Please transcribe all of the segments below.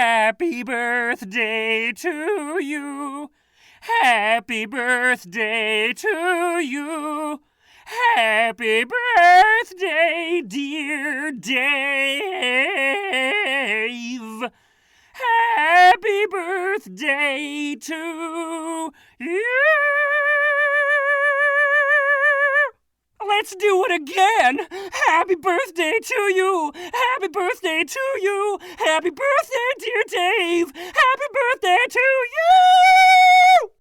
Happy birthday to you. Happy birthday to you. Happy birthday, dear Dave. Happy birthday to you. Let's do it again. Happy birthday to you. Happy birthday to you. Happy birthday, dear Dave. Happy birthday to you.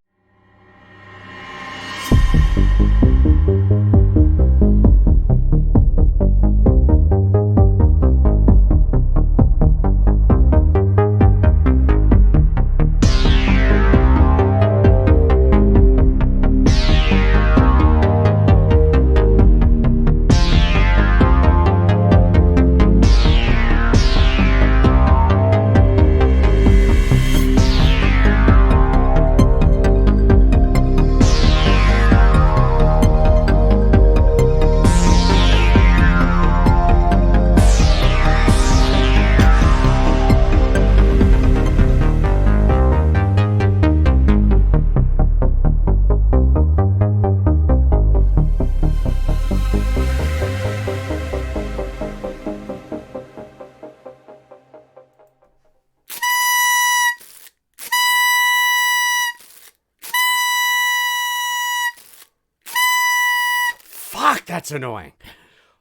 Fuck, that's annoying.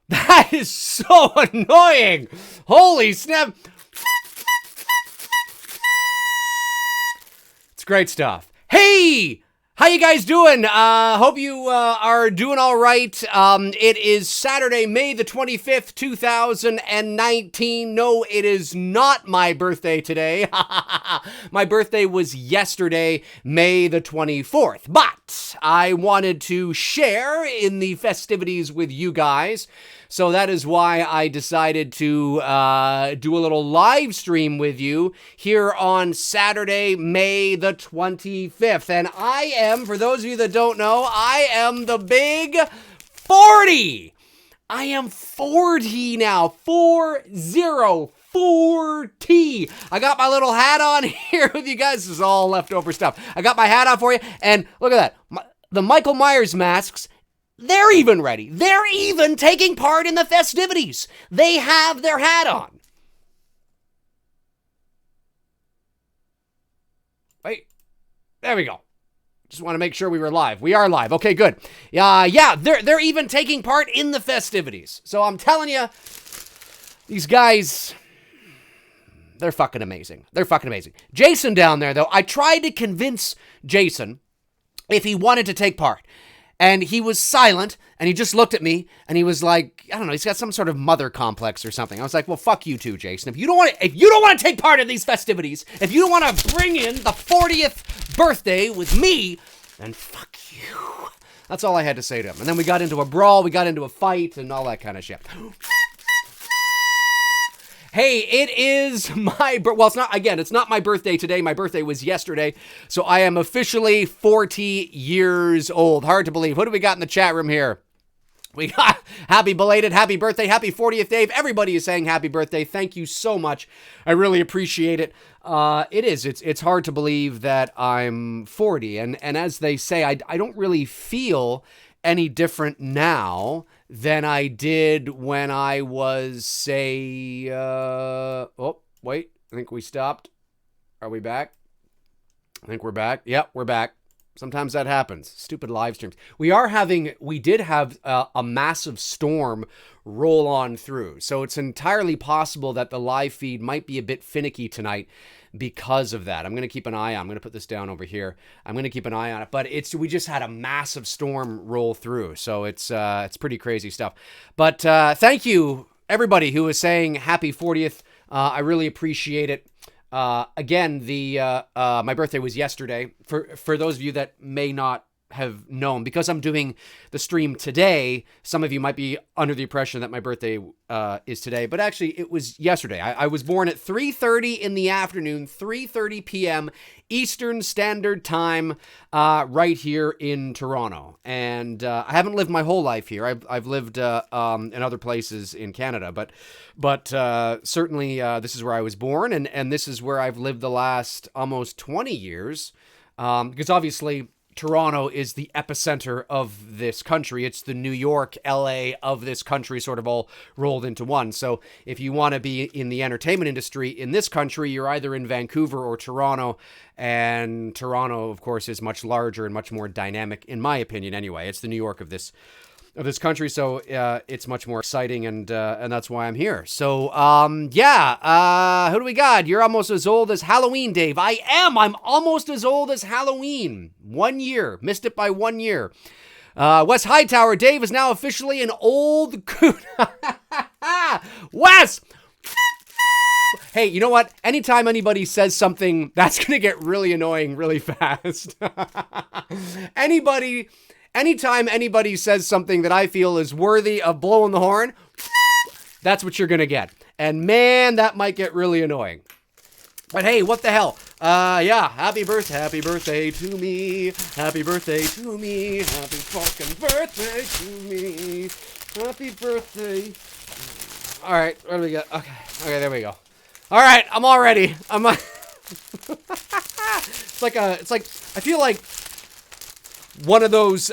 That is so annoying. Holy snap. It's great stuff. Hey, how you guys doing? Hope you are doing all right. It is Saturday, May the 25th, 2019. No, it is not my birthday today. My birthday was yesterday, May the 24th. But I wanted to share in the festivities with you guys. So that is why I decided to do a little live stream with you here on Saturday, May the 25th. And I am, for those of you that don't know, I am the big 40. I am 40 now. 40. I got my little hat on here with you guys. This is all leftover stuff. I got my hat on for you. And look at that. The Michael Myers masks. They're even ready. They're even taking part in the festivities. They have their hat on. Wait, there we go. Just want to make sure we were live. We are live. Okay, good. Yeah, they're even taking part in the festivities. So I'm telling you, these guys, they're fucking amazing. They're fucking amazing. Jason down there, though, I tried to convince Jason if he wanted to take part. And he was silent, and he just looked at me, and he was like, I don't know, he's got some sort of mother complex or something. I was like, well, fuck you too, Jason. If you don't want to take part in these festivities, if you don't want to bring in the 40th birthday with me, then fuck you. That's all I had to say to him. And then we got into a brawl, we got into a fight, and all that kind of shit. Hey, it is it's not my birthday today. My birthday was yesterday. So I am officially 40 years old. Hard to believe. What do we got in the chat room here? We got happy belated, happy birthday, happy 40th, Dave. Everybody is saying happy birthday. Thank you so much. I really appreciate it. It's hard to believe that I'm 40. And as they say, I don't really feel any different now than I did when I was, say, I think we stopped. Are we back? I think we're back. Yep, we're back. Sometimes that happens. Stupid live streams. We did have a massive storm roll on through. So it's entirely possible that the live feed might be a bit finicky tonight because of that. I'm going to keep an eye on. I'm going to put this down over here. I'm going to keep an eye on it. But we just had a massive storm roll through. So it's pretty crazy stuff. But thank you, everybody who is saying happy 40th. I really appreciate it. Again, my birthday was yesterday. For those of you that may not have known, because I'm doing the stream today, some of you might be under the impression that my birthday is today, but actually it was yesterday. I was born at 3:30 in the afternoon, 3:30 p.m. Eastern Standard Time, right here in Toronto. And I haven't lived my whole life here. I've lived in other places in Canada, but certainly this is where I was born, and this is where I've lived the last almost 20 years, because obviously Toronto is the epicenter of this country. It's the New York, LA of this country, sort of all rolled into one. So if you want to be in the entertainment industry in this country, you're either in Vancouver or Toronto. And Toronto, of course, is much larger and much more dynamic, in my opinion anyway. It's the New York of this country, so it's much more exciting, and that's why I'm here. So, who do we got? You're almost as old as Halloween, Dave. I am. I'm almost as old as Halloween. 1 year. Missed it by 1 year. Wes Hightower, Dave is now officially an old coot. Wes! Hey, you know what? Anytime anybody says something, that's going to get really annoying really fast. Anytime anybody says something that I feel is worthy of blowing the horn, that's what you're going to get. And man, that might get really annoying. But hey, what the hell? Happy birthday to me. Happy birthday to me. Happy fucking birthday to me. Happy birthday. All right, what do we got? Okay, there we go. All right, I'm all ready. It's like I feel like one of those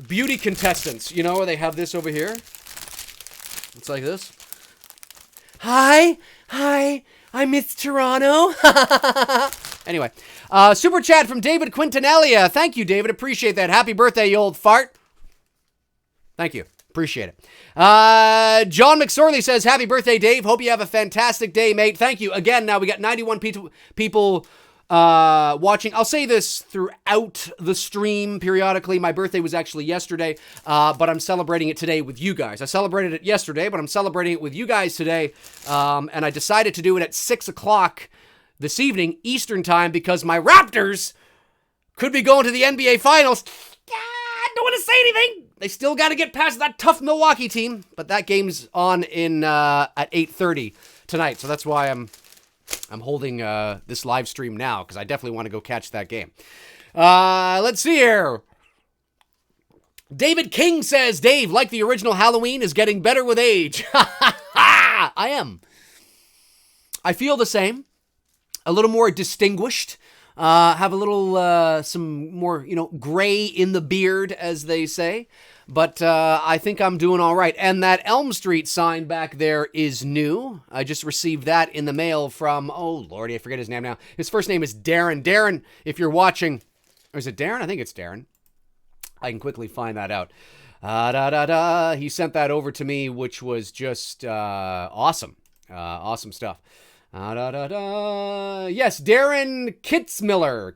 beauty contestants, you know, where they have this over here. It's like this. Hi, I'm Miss Toronto. Anyway, super chat from David Quintanelia. Thank you, David. Appreciate that. Happy birthday, you old fart. Thank you. Appreciate it. John McSorley says, happy birthday, Dave. Hope you have a fantastic day, mate. Thank you. Again, now we got 91 people watching. I'll say this throughout the stream periodically. My birthday was actually yesterday, but I'm celebrating it today with you guys. I celebrated it yesterday, but I'm celebrating it with you guys today. And I decided to do it at 6 o'clock this evening, Eastern time, because my Raptors could be going to the NBA Finals. I don't want to say anything. They still got to get past that tough Milwaukee team, but that game's on at 8:30 tonight. So that's why I'm holding this live stream now, because I definitely want to go catch that game. Let's see here. David King says, Dave, like the original Halloween, is getting better with age. I am. I feel the same. A little more distinguished. Have a little, some more, gray in the beard, as they say. But I think I'm doing all right. And that Elm Street sign back there is new. I just received that in the mail from, oh, Lordy, I forget his name now. His first name is Darren. Darren, if you're watching, or is it Darren? I think it's Darren. I can quickly find that out. He sent that over to me, which was just awesome. Awesome stuff. Yes, Darren Kitzmiller.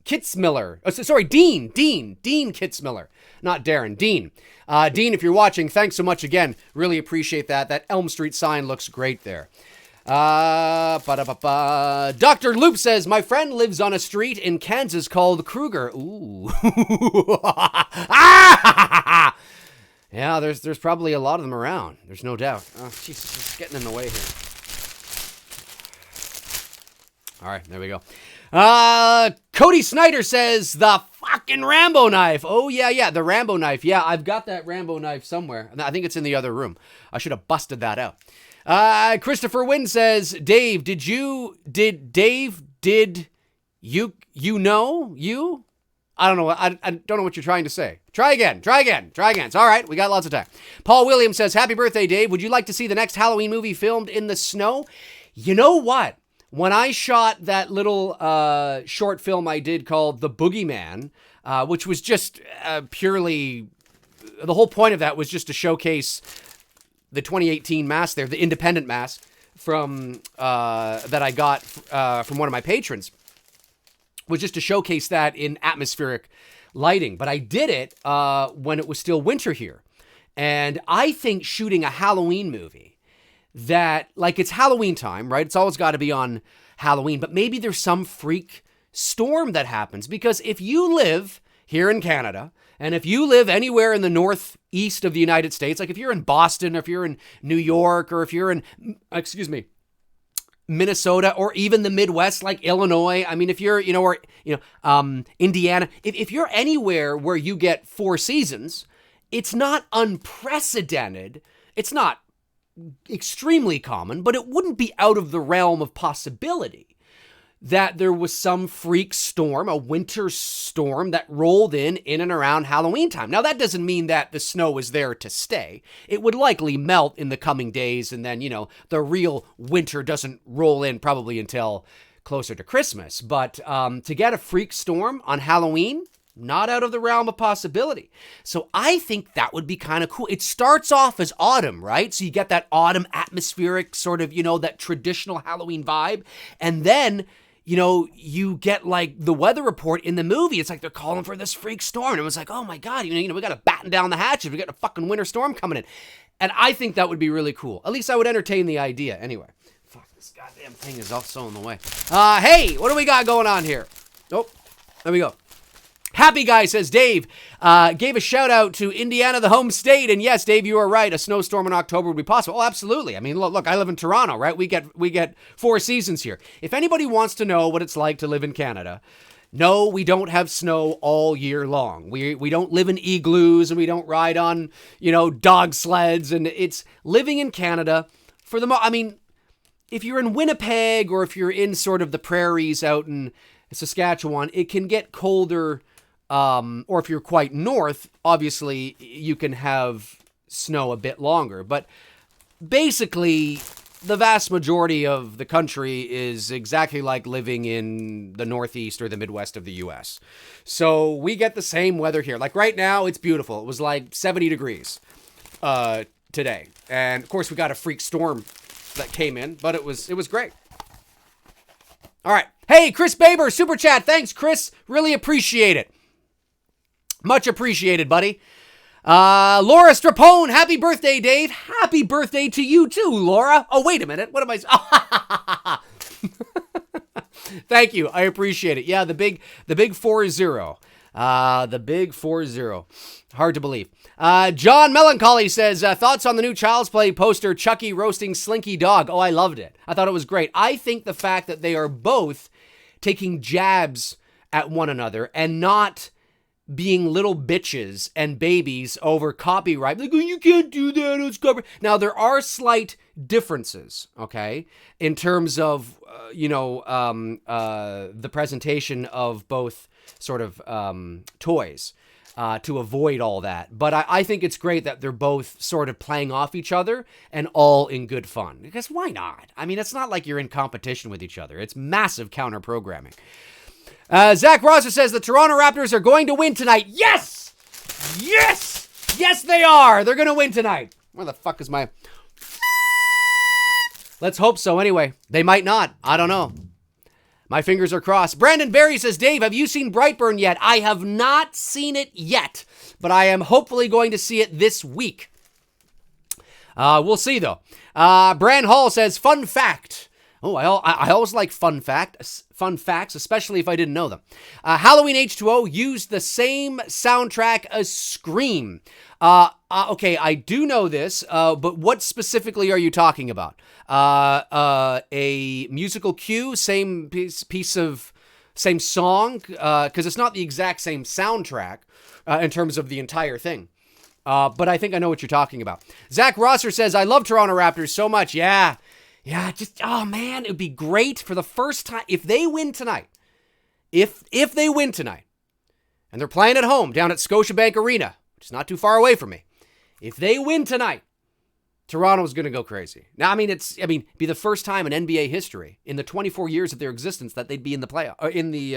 Kitzmiller. Oh, sorry, Dean Kitzmiller. Not Darren, Dean. Dean, if you're watching, thanks so much again. Really appreciate that. That Elm Street sign looks great there. Dr. Loop says, my friend lives on a street in Kansas called Krueger. Ooh. Yeah, there's probably a lot of them around. There's no doubt. Oh, Jesus, it's getting in the way here. All right, there we go. Cody Snyder says, the fucking Rambo knife. Oh, yeah, the Rambo knife. Yeah, I've got that Rambo knife somewhere. I think it's in the other room. I should have busted that out. Christopher Wynn says, Dave, did you know? I don't know. I don't know what you're trying to say. Try again. It's all right. We got lots of time. Paul Williams says, happy birthday, Dave. Would you like to see the next Halloween movie filmed in the snow? You know what? When I shot that little short film I did called The Boogeyman, which was just purely, the whole point of that was just to showcase the 2018 mask there, the independent mask from that I got from one of my patrons, was just to showcase that in atmospheric lighting. But I did it when it was still winter here. And I think shooting a Halloween movie, that, like, it's Halloween time, right? It's always got to be on Halloween, but maybe there's some freak storm that happens, because if you live here in Canada. And if you live anywhere in the northeast of the United States, like if you're in Boston, or if you're in New York, or if you're in, Minnesota, or even the Midwest, like Illinois. I mean, if you're, Indiana, if you're anywhere where you get 4 seasons, it's not unprecedented. It's not extremely common, but it wouldn't be out of the realm of possibility that there was some freak storm, a winter storm that rolled in and around Halloween time. Now, that doesn't mean that the snow is there to stay. It would likely melt in the coming days, and then, the real winter doesn't roll in probably until closer to Christmas. But to get a freak storm on Halloween, not out of the realm of possibility. So I think that would be kind of cool. It starts off as autumn, right? So you get that autumn atmospheric sort of, that traditional Halloween vibe. And then you get like the weather report in the movie. It's like they're calling for this freak storm. And it was like, oh my God, we got to batten down the hatches. We got a fucking winter storm coming in. And I think that would be really cool. At least I would entertain the idea. Anyway, fuck, this goddamn thing is also in the way. Hey, what do we got going on here? Oh, there we go. Happy Guy says, Dave gave a shout out to Indiana, the home state. And yes, Dave, you are right. A snowstorm in October would be possible. Oh, absolutely. I mean, look, I live in Toronto, right? We get 4 seasons here. If anybody wants to know what it's like to live in Canada, no, we don't have snow all year long. We don't live in igloos, and we don't ride on, dog sleds. And it's living in Canada for the I mean, if you're in Winnipeg, or if you're in sort of the prairies out in Saskatchewan, it can get colder. Or if you're quite north, obviously you can have snow a bit longer. But basically, the vast majority of the country is exactly like living in the Northeast or the Midwest of the U.S. So we get the same weather here. Like right now, it's beautiful. It was like 70 degrees today. And of course, we got a freak storm that came in, but it was great. All right. Hey, Chris Baber, super chat. Thanks, Chris. Really appreciate it. Much appreciated, buddy. Laura Strapone, happy birthday, Dave. Happy birthday to you too, Laura. Oh, wait a minute. What am I? Thank you. I appreciate it. Yeah, the big 4-0. The big 4-0. Hard to believe. John Melancholy says, thoughts on the new Child's Play poster, Chucky roasting Slinky Dog. Oh, I loved it. I thought it was great. I think the fact that they are both taking jabs at one another and not being little bitches and babies over copyright. Like, oh, you can't do that. It's copyright. Now, there are slight differences, okay, in terms of, the presentation of both sort of toys to avoid all that. But I think it's great that they're both sort of playing off each other and all in good fun. Because why not? I mean, it's not like you're in competition with each other. It's massive counter programming. Zach Rosser says the Toronto Raptors are going to win tonight. Yes! Yes! Yes, they are. They're going to win tonight. Where the fuck is my... Let's hope so anyway. They might not. I don't know. My fingers are crossed. Brandon Berry says, Dave, have you seen Brightburn yet? I have not seen it yet, but I am hopefully going to see it this week. We'll see, though. Bran Hall says, fun fact. Oh, I always like fun facts, especially if I didn't know them. Halloween H2O used the same soundtrack as Scream. Okay, I do know this, but what specifically are you talking about? A musical cue, same same song, because it's not the exact same soundtrack in terms of the entire thing. But I think I know what you're talking about. Zach Rosser says, I love Toronto Raptors so much. Yeah, just, oh man, it would be great for the first time. If they win tonight, if they win tonight, and they're playing at home down at Scotiabank Arena, which is not too far away from me. If they win tonight, Toronto's going to go crazy. Now, it'd be the first time in NBA history in the 24 years of their existence that they'd be in the playoff, in the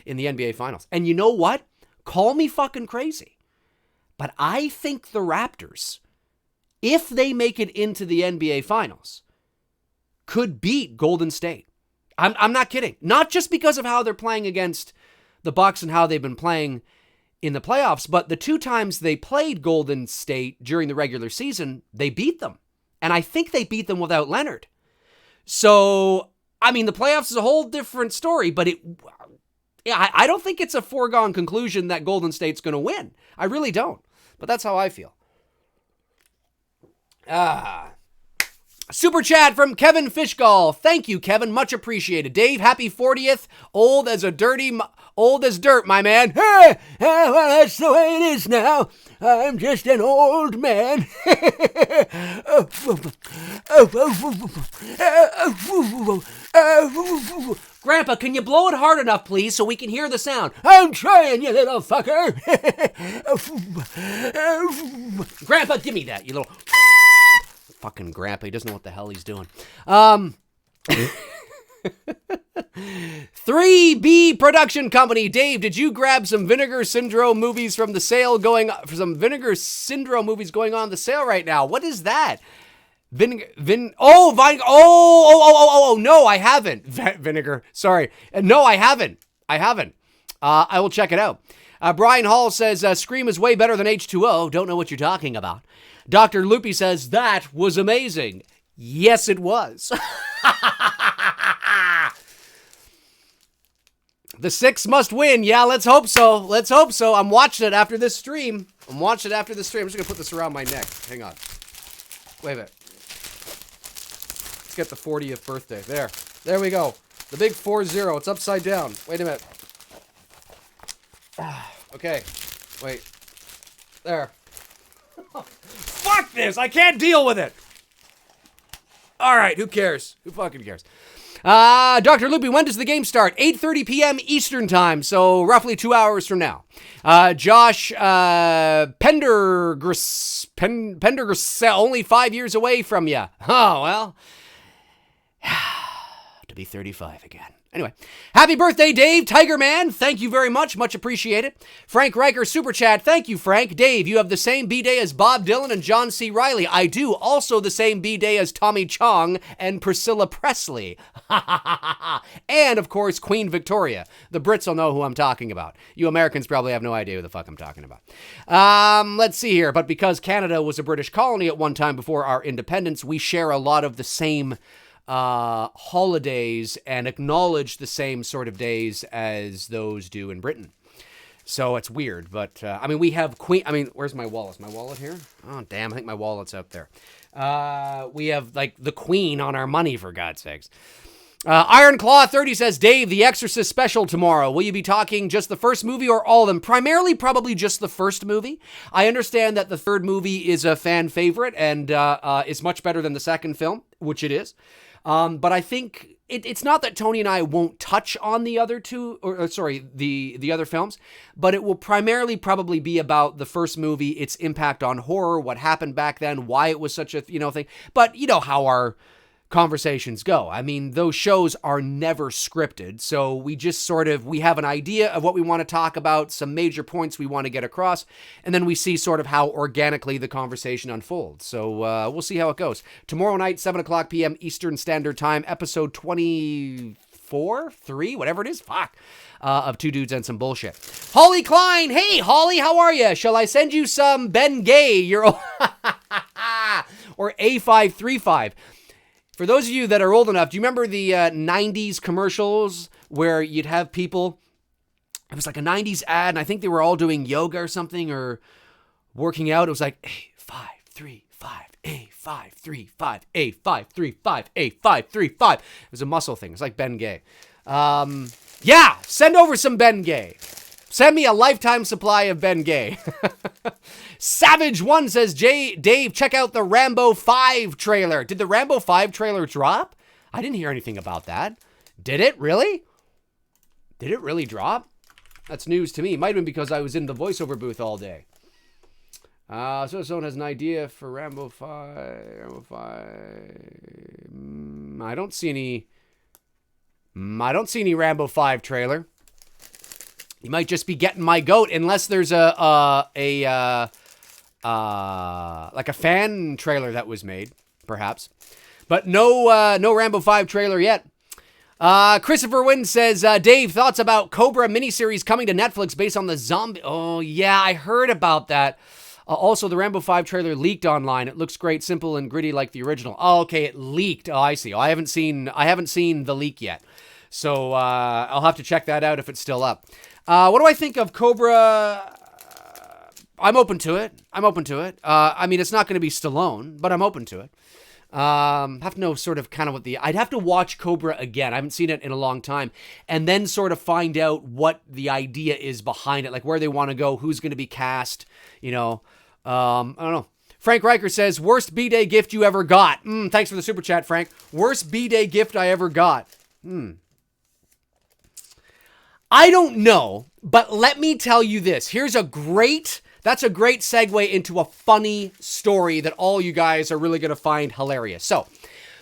NBA Finals. And you know what? Call me fucking crazy, but I think the Raptors, if they make it into the NBA Finals, could beat Golden State. I'm not kidding. Not just because of how they're playing against the Bucks and how they've been playing in the playoffs, but the 2 times they played Golden State during the regular season, they beat them. And I think they beat them without Leonard. So, the playoffs is a whole different story, but Yeah, I don't think it's a foregone conclusion that Golden State's going to win. I really don't. But that's how I feel. Super chat from Kevin Fishgall. Thank you, Kevin. Much appreciated. Dave, happy 40th. Old as dirt, my man. Hey, well, that's the way it is now. I'm just an old man. Grandpa, can you blow it hard enough, please, so we can hear the sound? I'm trying, you little fucker. Grandpa, give me that, you little... Fucking grandpa, he doesn't know what the hell he's doing. 3B Production Company. Dave, did you grab some Vinegar Syndrome movies from the sale going on the sale right now? What is that? No, I haven't. Vinegar. Sorry. No, I haven't. I will check it out. Brian Hall says, Scream is way better than H2O. Don't know what you're talking about. Dr. Loopy says, that was amazing. Yes, it was. The Six must win. Yeah, let's hope so. I'm watching it after this stream. I'm just going to put this around my neck. Hang on. Wait a minute. Let's get the 40th birthday. There we go. The big 4-0. It's upside down. Wait a minute. Okay. Wait. There. Fuck this! I can't deal with it! Alright, who cares? Who fucking cares? Dr. Loopy, when does the game start? 8:30 p.m. Eastern Time, so roughly 2 hours from now. Josh Pendergrass, only 5 years away from you. Oh, well. To be 35 again. Anyway, happy birthday, Dave, Tiger Man. Thank you very much. Much appreciated. Frank Riker, Super Chat. Thank you, Frank. Dave, you have the same B-Day as Bob Dylan and John C. Reilly. I do. Also the same B-Day as Tommy Chong and Priscilla Presley. And, of course, Queen Victoria. The Brits will know who I'm talking about. You Americans probably have no idea who the fuck I'm talking about. Let's see here. But because Canada was a British colony at one time before our independence, we share a lot of the same holidays and acknowledge the same sort of days as those do in Britain. So it's weird, but we have where's my wallet? Is my wallet here? Oh, damn, I think my wallet's up there. We have, like, the Queen on our money, for God's sakes. Iron Claw 30 says, Dave, The Exorcist special tomorrow. Will you be talking just the first movie or all of them? Primarily, probably just the first movie. I understand that the third movie is a fan favorite and is much better than the second film, which it is. But I think it's not that Tony and I won't touch on the other two, the other films, but it will primarily probably be about the first movie, its impact on horror, what happened back then, why it was such a, thing. But you know how our conversations go. I mean, those shows are never scripted, so we just we have an idea of what we want to talk about, some major points we want to get across, and then we see sort of how organically the conversation unfolds. So we'll see how it goes. Tomorrow night, 7 o'clock p.m. Eastern Standard Time, episode 24, 3, whatever it is, of Two Dudes and Some Bullshit. Holly Klein, hey, Holly, how are you? Shall I send you some Ben Gay, or A535? For those of you that are old enough, do you remember the 90s commercials where you'd have people, it was like a 90s ad, and I think they were all doing yoga or something, or working out. It was like, A535, A535, A535, A535. It was a muscle thing. It's like Ben Gay. Yeah, send over some Ben Gay. Send me a lifetime supply of Ben Gay. Savage1 says, Dave, check out the Rambo 5 trailer. Did the Rambo 5 trailer drop? I didn't hear anything about that. Did it really? Did it really drop? That's news to me. Might have been because I was in the voiceover booth all day. So someone has an idea for Rambo 5. I don't see any Rambo 5 trailer. You might just be getting my goat, unless there's like a fan trailer that was made, perhaps. But no Rambo 5 trailer yet. Christopher Wynn says, Dave, thoughts about Cobra miniseries coming to Netflix based on the zombie... Oh, yeah, I heard about that. Also, the Rambo 5 trailer leaked online. It looks great, simple, and gritty like the original. Oh, okay, it leaked. Oh, I see. Oh, I haven't seen the leak yet. So I'll have to check that out if it's still up. What do I think of Cobra? I'm open to it. I mean, it's not going to be Stallone, but I'm open to it. Have to know sort of kind of I'd have to watch Cobra again. I haven't seen it in a long time. And then sort of find out what the idea is behind it, like where they want to go, who's going to be cast, I don't know. Frank Riker says, worst B-Day gift you ever got. Thanks for the super chat, Frank. Worst B-Day gift I ever got. I don't know, but let me tell you this. That's a great segue into a funny story that all you guys are really going to find hilarious. So,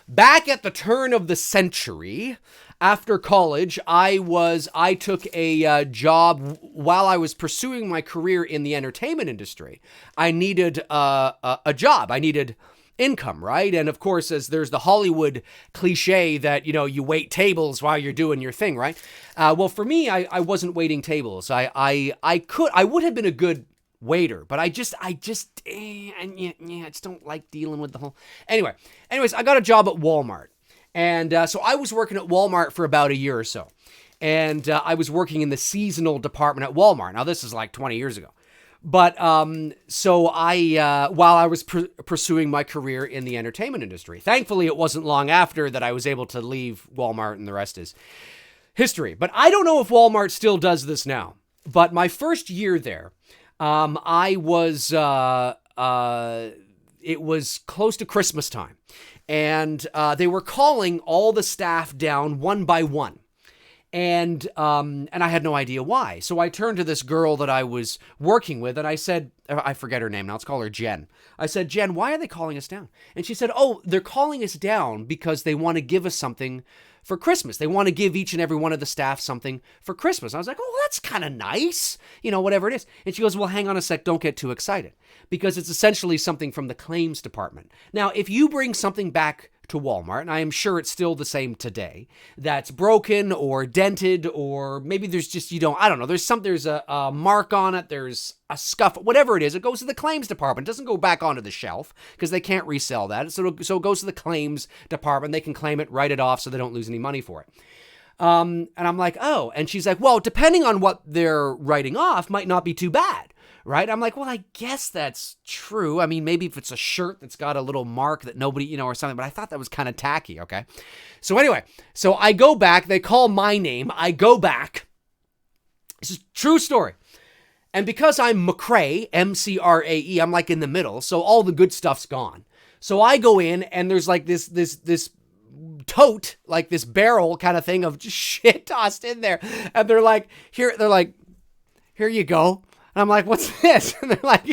back at the turn of the century, after college, I took a job while I was pursuing my career in the entertainment industry. I needed a job. I needed income, right? And of course, as there's the Hollywood cliche that, you wait tables while you're doing your thing, right? Well, for me, I wasn't waiting tables. I would have been a good waiter, but I just don't like dealing with the whole. Anyways, I got a job at Walmart, and so I was working at Walmart for about a year or so, and I was working in the seasonal department at Walmart. Now this is like 20 years ago, but so I while I was pursuing my career in the entertainment industry, thankfully it wasn't long after that I was able to leave Walmart, and the rest is history. But I don't know if Walmart still does this now. But my first year there, it was close to Christmas time, and they were calling all the staff down one by one. And I had no idea why. So I turned to this girl that I was working with, and I said, I forget her name now, let's call her Jen. I said, Jen, why are they calling us down? And she said, oh, they're calling us down because they want to give us something for Christmas. They want to give each and every one of the staff something for Christmas. I was like, oh, that's kind of nice, whatever it is. And she goes, well, hang on a sec, don't get too excited, because it's essentially something from the claims department. Now, if you bring something back to Walmart, and I am sure it's still the same today, that's broken or dented, or maybe there's just, I don't know, there's a mark on it, there's a scuff, whatever it is, it goes to the claims department. It doesn't go back onto the shelf because they can't resell that. So it goes to the claims department. They can claim it, write it off so they don't lose any money for it. And I'm like, oh, and she's like, well, depending on what they're writing off might not be too bad. Right? I'm like, well, I guess that's true. I mean, maybe if it's a shirt that's got a little mark that nobody, or something, but I thought that was kind of tacky, okay? So anyway, so I go back, they call my name, I go back. This is a true story. And because I'm McCrae, M-C-R-A-E, I'm like in the middle, so all the good stuff's gone. So I go in, and there's like this tote, like this barrel kind of thing of just shit tossed in there. And they're like, here you go. And I'm like, what's this? And they're like,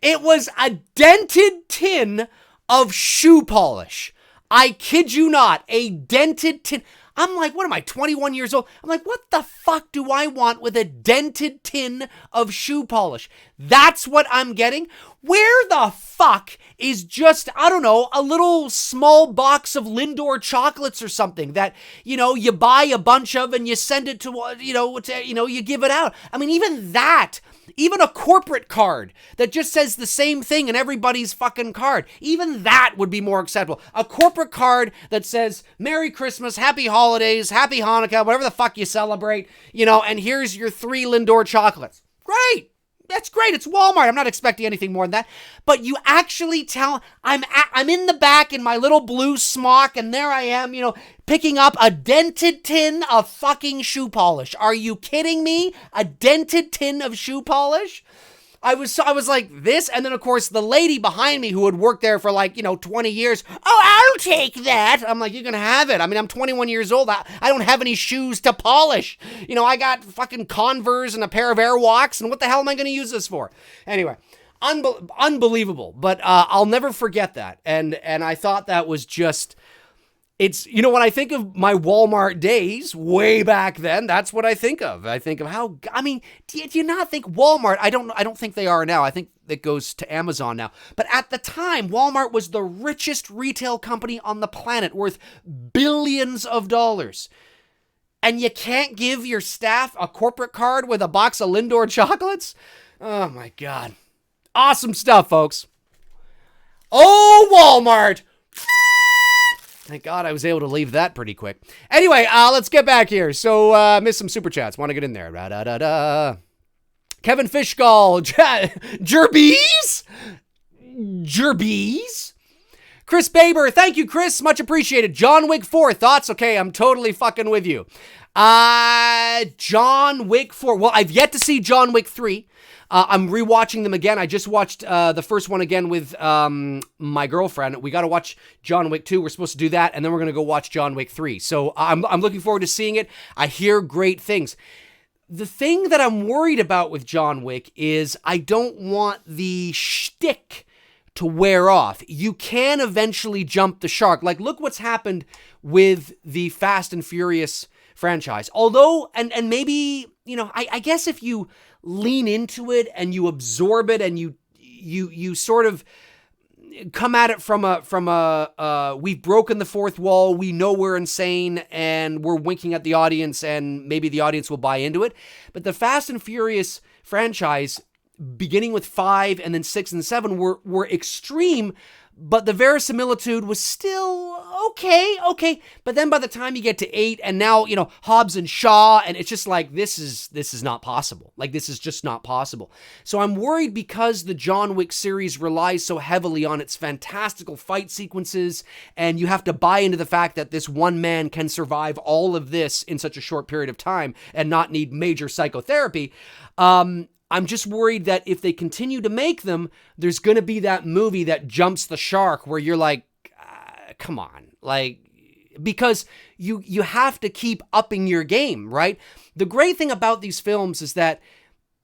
it was a dented tin of shoe polish. I kid you not, a dented tin. I'm like, what am I, 21 years old? I'm like, what the fuck do I want with a dented tin of shoe polish? That's what I'm getting? Where the fuck is just, I don't know, a little small box of Lindor chocolates or something that, you buy a bunch of and you send it to, you give it out. I mean, even that, even a corporate card that just says the same thing in everybody's fucking card, even that would be more acceptable. A corporate card that says, Merry Christmas, Happy Holidays, Happy Hanukkah, whatever the fuck you celebrate, and here's your 3 Lindor chocolates. Great. That's great. It's Walmart. I'm not expecting anything more than that. But you actually I'm in the back in my little blue smock, and there I am, picking up a dented tin of fucking shoe polish. Are you kidding me? A dented tin of shoe polish? I was like this, and then of course the lady behind me who had worked there for 20 years, oh, I'll take that. I'm like, you can have it. I mean, I'm 21 years old. I don't have any shoes to polish. I got fucking Converse and a pair of Airwalks, and what the hell am I going to use this for? Anyway, unbelievable, but I'll never forget that, and I thought that was just... It's, when I think of my Walmart days way back then, that's what I think of. I think of how, I mean, do you not think Walmart, I don't think they are now. I think it goes to Amazon now. But at the time, Walmart was the richest retail company on the planet, worth billions of dollars. And you can't give your staff a corporate card with a box of Lindor chocolates? Oh my God. Awesome stuff, folks. Oh, Walmart. Thank God I was able to leave that pretty quick. Anyway, let's get back here. So, missed some super chats. Want to get in there. Da-da-da-da. Kevin Fishgall. Jerbees? Jerbees? Chris Baber. Thank you, Chris. Much appreciated. John Wick 4. Thoughts? Okay, I'm totally fucking with you. John Wick 4. Well, I've yet to see John Wick 3. I'm rewatching them again. I just watched the first one again with my girlfriend. We got to watch John Wick 2. We're supposed to do that, and then we're going to go watch John Wick 3. So I'm looking forward to seeing it. I hear great things. The thing that I'm worried about with John Wick is I don't want the shtick to wear off. You can eventually jump the shark. Like, look what's happened with the Fast and Furious franchise. Although, and maybe, you know, I guess if you lean into it and you absorb it and you sort of come at it from a we've broken the fourth wall, we know we're insane, and we're winking at the audience, and maybe the audience will buy into it. But the Fast and Furious franchise, beginning with 5 and then 6 and 7, were extreme, but the verisimilitude was still okay. But then by the time you get to 8, and now, you know, Hobbs and Shaw, and it's just like, this is not possible. Like, this is just not possible. So I'm worried because the John Wick series relies so heavily on its fantastical fight sequences, and you have to buy into the fact that this one man can survive all of this in such a short period of time and not need major psychotherapy. I'm just worried that if they continue to make them, there's going to be that movie that jumps the shark where you're like, come on, like, because you have to keep upping your game, right? The great thing about these films is that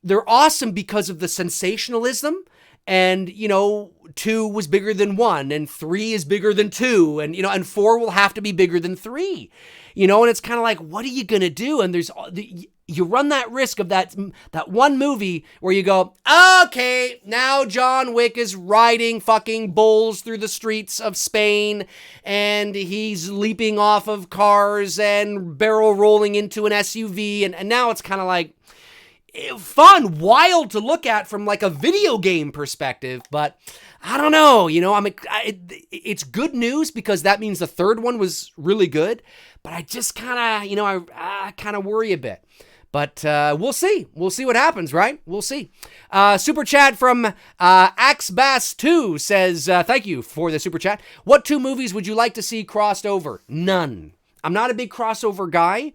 they're awesome because of the sensationalism, and, you know, 2 was bigger than 1, and 3 is bigger than 2, and, you know, and 4 will have to be bigger than 3, you know, and it's kind of like, what are you going to do? And you run that risk of that one movie where you go, okay, now John Wick is riding fucking bulls through the streets of Spain, and he's leaping off of cars and barrel rolling into an SUV, and now it's kind of like fun, wild to look at from like a video game perspective, but I don't know, you know, it's good news because that means the third one was really good, but I just kind of, you know, I kind of worry a bit. But we'll see. We'll see what happens, right? We'll see. Super chat from Axbass2 says, thank you for the super chat. What 2 movies would you like to see crossed over? None. I'm not a big crossover guy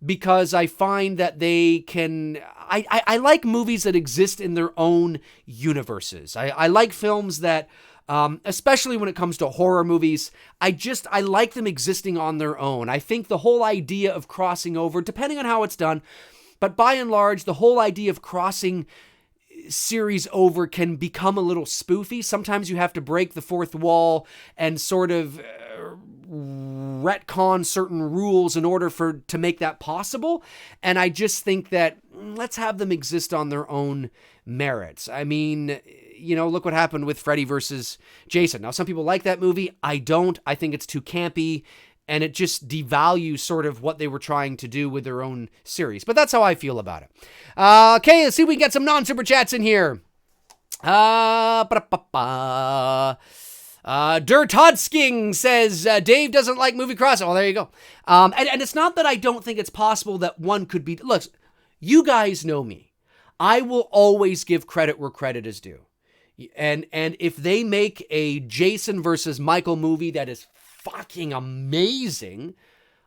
because I find that they can... I like movies that exist in their own universes. I like films that... especially when it comes to horror movies, I like them existing on their own. I think the whole idea of crossing over, depending on how it's done, but by and large, the whole idea of crossing series over can become a little spoofy. Sometimes you have to break the fourth wall and sort of retcon certain rules in order to make that possible. And I just think that let's have them exist on their own merits. I mean, you know, look what happened with Freddy versus Jason. Now, some people like that movie. I don't. I think it's too campy, and it just devalues sort of what they were trying to do with their own series. But that's how I feel about it. Okay, let's see if we can get some non-super chats in here. Dirtodsking says, Dave doesn't like movie crossover. Well, there you go. And it's not that I don't think it's possible that one could be... Look, you guys know me. I will always give credit where credit is due. And if they make a Jason versus Michael movie that is fucking amazing,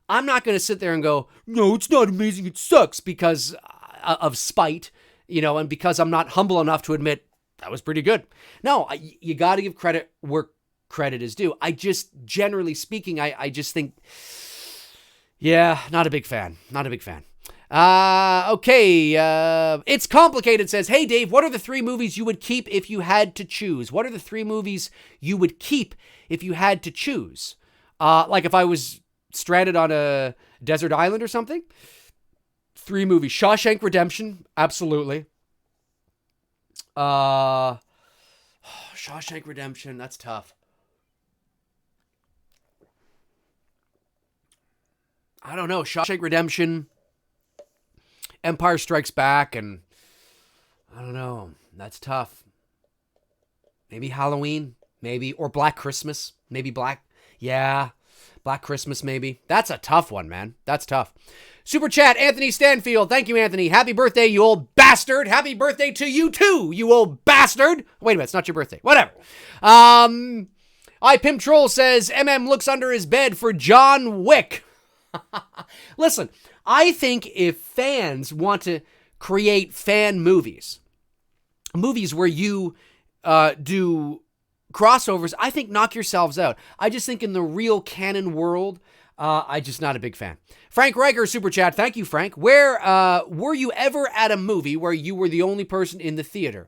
I'm not going to sit there and go, no, it's not amazing, it sucks, because of spite, you know, and because I'm not humble enough to admit that was pretty good. No, you got to give credit where credit is due. I just, generally speaking, I just think, yeah, not a big fan. Okay, It's Complicated says, hey Dave, what are the 3 movies you would keep if you had to choose? What are the 3 movies you would keep if you had to choose? Like if I was stranded on a desert island or something? 3 movies. Shawshank Redemption, absolutely. Shawshank Redemption, that's tough. I don't know, Shawshank Redemption... Empire Strikes Back, and I don't know. That's tough. Maybe Halloween, maybe, or Black Christmas, maybe Black. Yeah. Black Christmas, maybe. That's a tough one, man. That's tough. Super chat, Anthony Stanfield. Thank you, Anthony. Happy birthday, you old bastard. Happy birthday to you, too, you old bastard. Wait a minute, it's not your birthday. Whatever. Pimp Troll says, looks under his bed for John Wick. Listen, I think if fans want to create fan movies where you do crossovers, I think knock yourselves out. I just think in the real canon world, I'm just not a big fan. Frank Riker, super chat. Thank you, Frank. Where were you ever at a movie where you were the only person in the theater?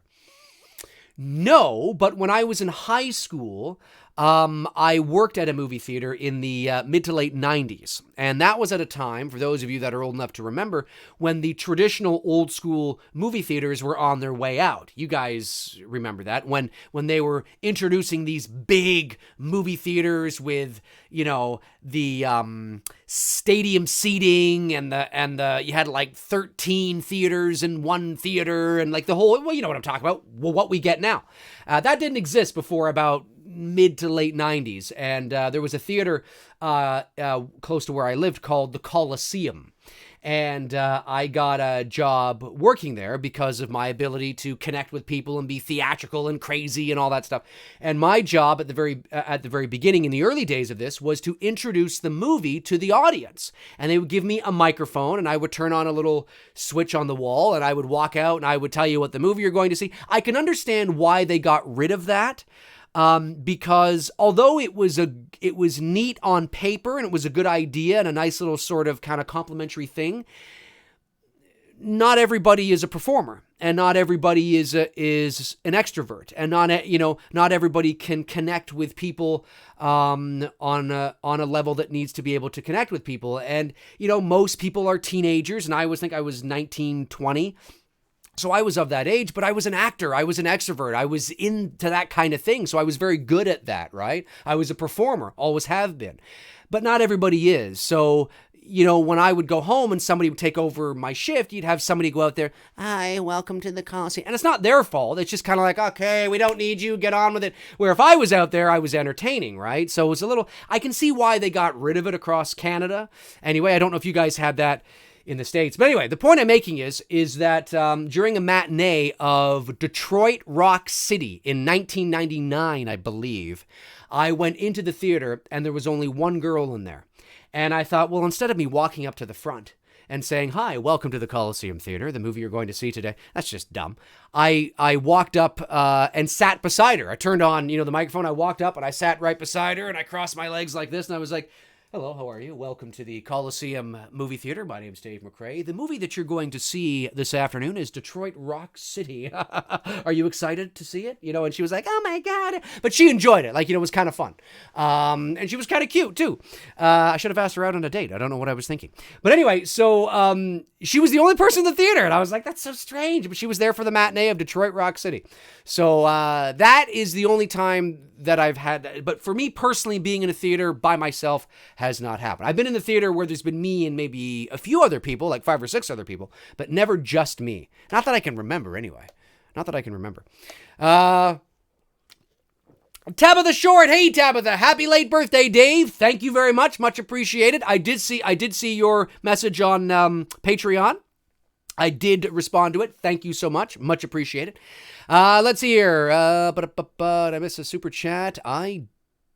No, but when I was in high school, I worked at a movie theater in the mid to late 90s. And that was at a time, for those of you that are old enough to remember, when the traditional old school movie theaters were on their way out. You guys remember that, when they were introducing these big movie theaters with, the stadium seating and the you had like 13 theaters in one theater and like the whole, well, you know what I'm talking about, well, what we get now. That didn't exist before about mid to late 90s. And there was a theater close to where I lived called the Coliseum. And I got a job working there because of my ability to connect with people and be theatrical and crazy and all that stuff. And my job at the very beginning, in the early days of this, was to introduce the movie to the audience. And they would give me a microphone, and I would turn on a little switch on the wall, and I would walk out, and I would tell you what the movie you're going to see. I can understand why they got rid of that. Because although it was neat on paper and it was a good idea and a nice little sort of kind of complimentary thing, not everybody is a performer and not everybody is an extrovert, and not everybody can connect with people on a level that needs to be able to connect with people. And most people are teenagers, and I think I was 19, 20. So I was of that age, but I was an actor. I was an extrovert. I was into that kind of thing. So I was very good at that, right? I was a performer, always have been. But not everybody is. So, when I would go home and somebody would take over my shift, you'd have somebody go out there, "Hi, welcome to the Coliseum." And it's not their fault. It's just kind of like, okay, we don't need you, get on with it. Where if I was out there, I was entertaining, right? So it was I can see why they got rid of it across Canada. Anyway, I don't know if you guys had that in the States. But anyway, the point I'm making is that during a matinee of Detroit Rock City in 1999, I believe, I went into the theater and there was only one girl in there. And I thought, well, instead of me walking up to the front and saying, "Hi, welcome to the Coliseum Theater, the movie you're going to see today," that's just dumb. I walked up and sat beside her. I turned on, the microphone. I walked up and I sat right beside her and I crossed my legs like this and I was like, "Hello, how are you? Welcome to the Coliseum Movie Theater. My name's Dave McRae. The movie that you're going to see this afternoon is Detroit Rock City. Are you excited to see it?" And she was like, "Oh my God." But she enjoyed it. Like, it was kind of fun. And she was kind of cute too. I should have asked her out on a date. I don't know what I was thinking. But anyway, so she was the only person in the theater. And I was like, that's so strange. But she was there for the matinee of Detroit Rock City. So that is the only time that I've had that. But for me personally, being in a theater by myself has not happened. I've been in the theater where there's been me and maybe a few other people, like 5 or 6 other people, but never just me. Not that I can remember anyway. Not that I can remember. Tabitha Short. Hey, Tabitha. Happy late birthday, Dave. Thank you very much. Much appreciated. I did see your message on Patreon. I did respond to it. Thank you so much. Much appreciated. Let's see here. Did I miss a super chat? I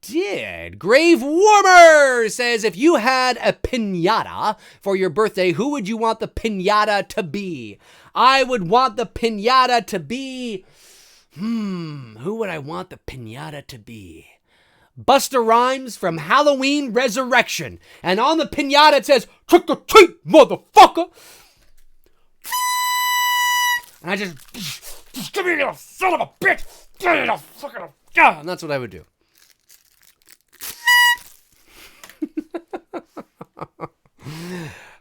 did. Grave Warmer says, if you had a piñata for your birthday, who would you want the piñata to be? I would want the piñata to be... who would I want the piñata to be? Busta Rhymes from Halloween Resurrection. And on the piñata it says, "Trick or treat, motherfucker." And I just give me, you son of a bitch. Give me the fucking... And that's what I would do.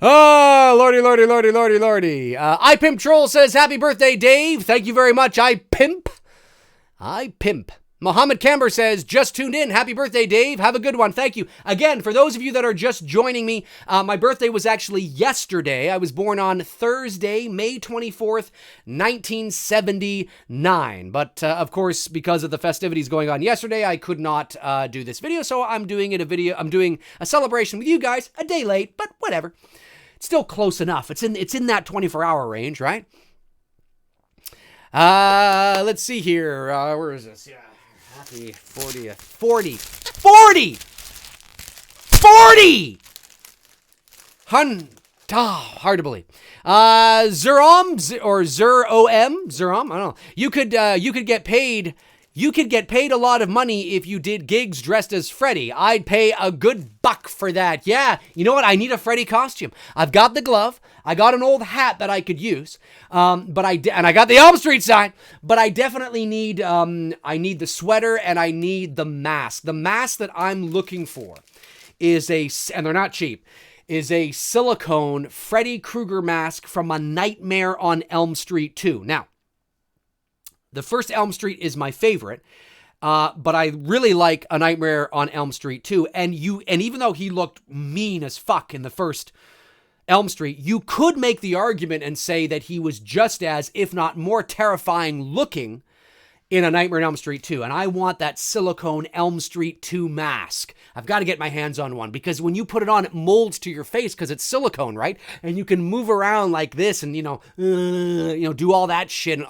Oh, lordy, lordy, lordy, lordy, lordy. I Pimp Troll says, happy birthday, Dave. Thank you very much, I Pimp. Mohammed Camber says, just tuned in. Happy birthday, Dave. Have a good one. Thank you. Again, for those of you that are just joining me, my birthday was actually yesterday. I was born on Thursday, May 24th, 1979. But of course, because of the festivities going on yesterday, I could not do this video. So I'm doing a celebration with you guys a day late, but whatever. It's still close enough. It's in that 24-hour range, right? Let's see here. Where is this? Yeah. Happy 40th. 40! 40! Hard to believe. Zerom, or Zer-O-M? Zerom? I don't know. You could get paid. You could get paid a lot of money if you did gigs dressed as Freddy. I'd pay a good buck for that. Yeah, you know what? I need a Freddy costume. I've got the glove. I got an old hat that I could use. And I got the Elm Street sign. But I definitely need I need the sweater and I need the mask. The mask that I'm looking for is and they're not cheap, is a silicone Freddy Krueger mask from A Nightmare on Elm Street 2. Now, the first Elm Street is my favorite, but I really like A Nightmare on Elm Street 2. And even though he looked mean as fuck in the first Elm Street, you could make the argument and say that he was just as, if not more terrifying looking in A Nightmare on Elm Street 2. And I want that silicone Elm Street 2 mask. I've got to get my hands on one because when you put it on, it molds to your face because it's silicone, right? And you can move around like this and, do all that shit. And,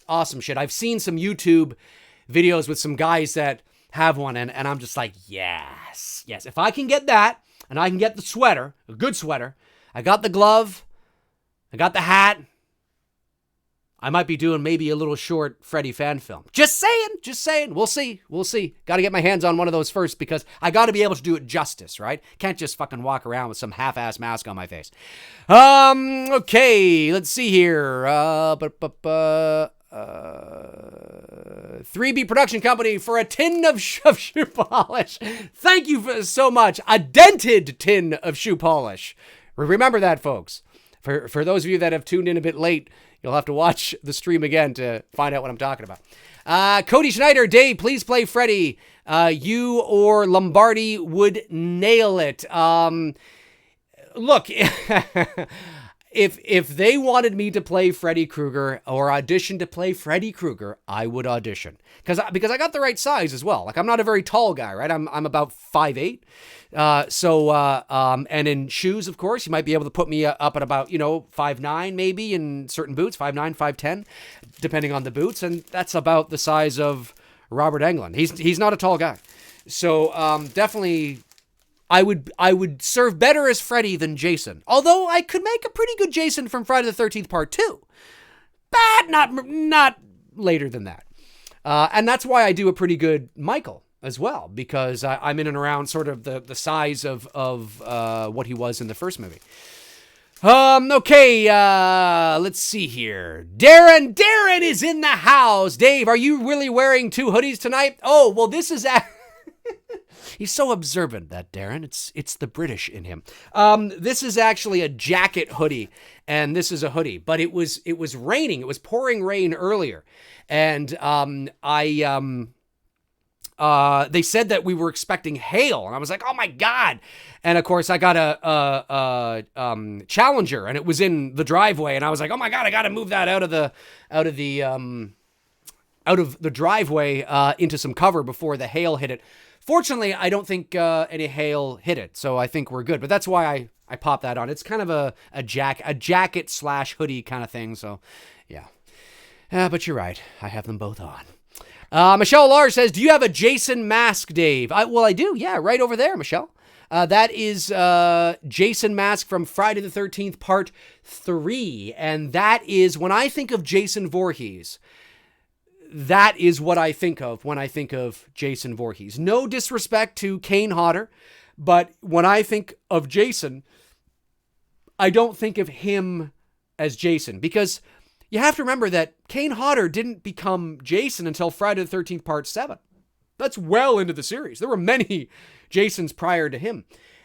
awesome shit. I've seen some YouTube videos with some guys that have one, and I'm just like, yes. If I can get that, and I can get the sweater, a good sweater, I got the glove, I got the hat, I might be doing maybe a little short Freddy fan film. Just saying. We'll see. Got to get my hands on one of those first because I got to be able to do it justice, right? Can't just fucking walk around with some half-ass mask on my face. Okay, let's see here. 3B Production Company for a tin of shoe polish. Thank you so much. A dented tin of shoe polish. Remember that, folks. For those of you that have tuned in a bit late, you'll have to watch the stream again to find out what I'm talking about. Cody Schneider, Dave, please play Freddy. You or Lombardi would nail it. Look, if they wanted me to play Freddy Krueger or audition to play Freddy Krueger, I would audition because I got the right size as well. Like I'm not a very tall guy, right? I'm about 5'8". And in shoes, of course, you might be able to put me up at about 5'9" maybe in certain boots, 5'9", 5'10", depending on the boots, and that's about the size of Robert Englund. He's not a tall guy, so definitely. I would serve better as Freddy than Jason. Although I could make a pretty good Jason from Friday the 13th Part 2. But not later than that. And that's why I do a pretty good Michael as well. Because I'm in and around sort of the size of what he was in the first movie. Okay, let's see here. Darren is in the house. Dave, are you really wearing 2 hoodies tonight? Oh, well, this is... He's so observant, that Darren. It's the British in him. This is actually a jacket hoodie, and this is a hoodie. But it was raining. It was pouring rain earlier, and they said that we were expecting hail, and I was like, oh my god! And of course, I got a Challenger, and it was in the driveway, and I was like, oh my god, I got to move that out of the driveway into some cover before the hail hit it. Fortunately, I don't think any hail hit it, so I think we're good. But that's why I popped that on. It's kind of a jacket / hoodie kind of thing, so yeah. But you're right. I have them both on. Michelle Lars says, do you have a Jason mask, Dave? Well, I do. Yeah, right over there, Michelle. That is Jason mask from Friday the 13th, Part 3. And that is, when I think of Jason Voorhees... That is what I think of when I think of Jason Voorhees. No disrespect to Kane Hodder, but when I think of Jason, I don't think of him as Jason because you have to remember that Kane Hodder didn't become Jason until Friday the 13th Part 7. That's well into the series. There were many Jasons prior to him.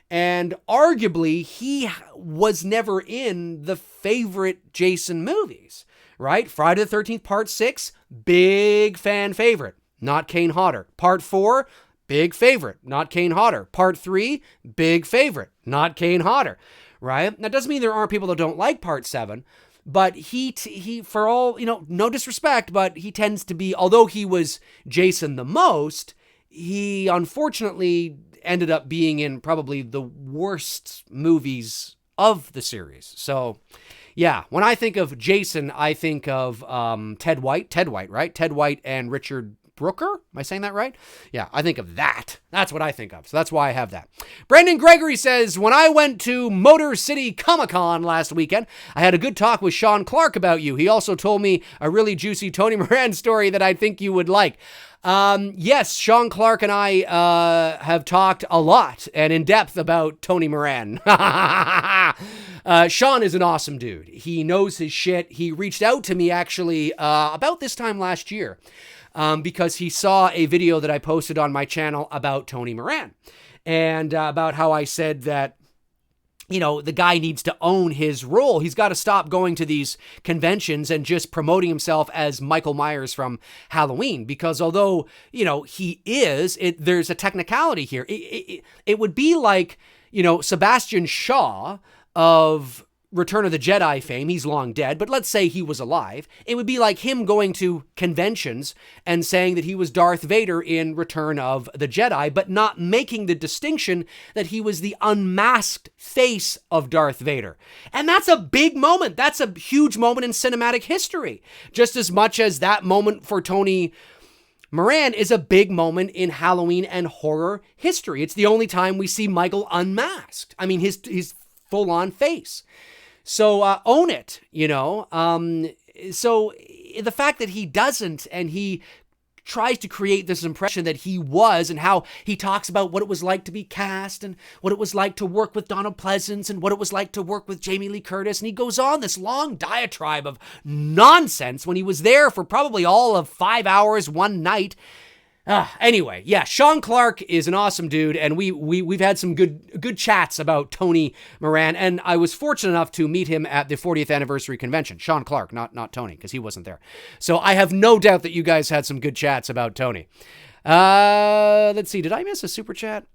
And arguably, he was never in the favorite Jason movies. Right? Friday the 13th Part 6, big fan favorite. not Kane Hodder. Part 4, big favorite, not Kane Hodder. Part 3, big favorite, not Kane Hodder, right? That doesn't mean there aren't people that don't like Part 7, but he for all, no disrespect, but he tends to be, although he was Jason the most, he unfortunately ended up being in probably the worst movies of the series. So, yeah, when I think of Jason, I think of Ted White, right? Ted White and Richard Brooker? Am I saying that right? Yeah, I think of that. That's what I think of. So that's why I have that. Brandon Gregory says, when I went to Motor City Comic-Con last weekend, I had a good talk with Sean Clark about you. He also told me a really juicy Tony Moran story that I think you would like. Yes, Sean Clark and I have talked a lot and in depth about Tony Moran. Sean is an awesome dude. He knows his shit. He reached out to me actually about this time last year because he saw a video that I posted on my channel about Tony Moran and about how I said that, the guy needs to own his role. He's got to stop going to these conventions and just promoting himself as Michael Myers from Halloween. Because although, he is, there's a technicality here. It would be like, Sebastian Shaw of Return of the Jedi fame. He's long dead, but let's say he was alive. It would be like him going to conventions and saying that he was Darth Vader in Return of the Jedi, but not making the distinction that he was the unmasked face of Darth Vader. And that's a big moment. That's a huge moment in cinematic history. Just as much as that moment for Tony Moran is a big moment in Halloween and horror history. It's the only time we see Michael unmasked. I mean, his full-on face. So own it, So the fact that he doesn't, and he tries to create this impression that he was, and how he talks about what it was like to be cast, and what it was like to work with Donald Pleasance, and what it was like to work with Jamie Lee Curtis, and he goes on this long diatribe of nonsense when he was there for probably all of 5 hours one night. Anyway, yeah, Sean Clark is an awesome dude, and we've had some good chats about Tony Moran, and I was fortunate enough to meet him at the 40th anniversary convention. Sean Clark, not Tony, because he wasn't there. So I have no doubt that you guys had some good chats about Tony. Let's see, did I miss a super chat?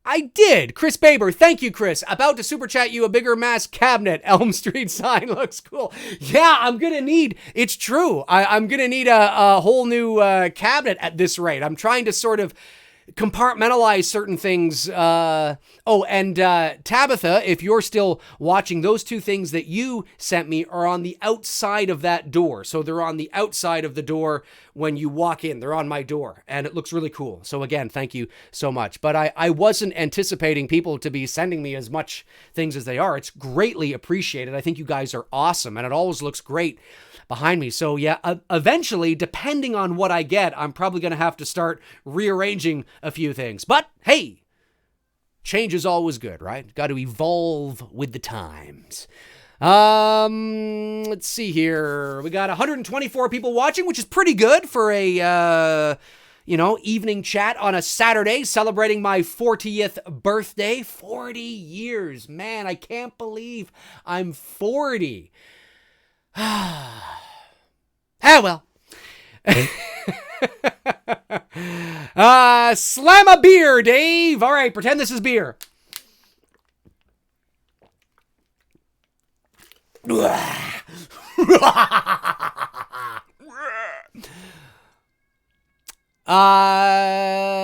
I did. Chris Baber. Thank you, Chris. About to super chat you a bigger mass cabinet. Elm Street sign looks cool. Yeah, I'm going to need, it's true. I'm going to need a whole new cabinet at this rate. I'm trying to sort of compartmentalize certain things. Tabitha, if you're still watching, those two things that you sent me are on the outside of that door. So they're on the outside of the door when you walk in. They're on my door, and it looks really cool. So again, thank you so much. But I wasn't anticipating people to be sending me as much things as they are. It's greatly appreciated. I think you guys are awesome, and it always looks great behind me. So yeah, eventually, depending on what I get, I'm probably going to have to start rearranging a few things. But hey, change is always good, right? Got to evolve with the times. Let's see here. We got 124 people watching, which is pretty good for a evening chat on a Saturday celebrating my 40th birthday. 40 years. Man, I can't believe I'm 40. Well. Slam a beer, Dave. All right, pretend this is beer.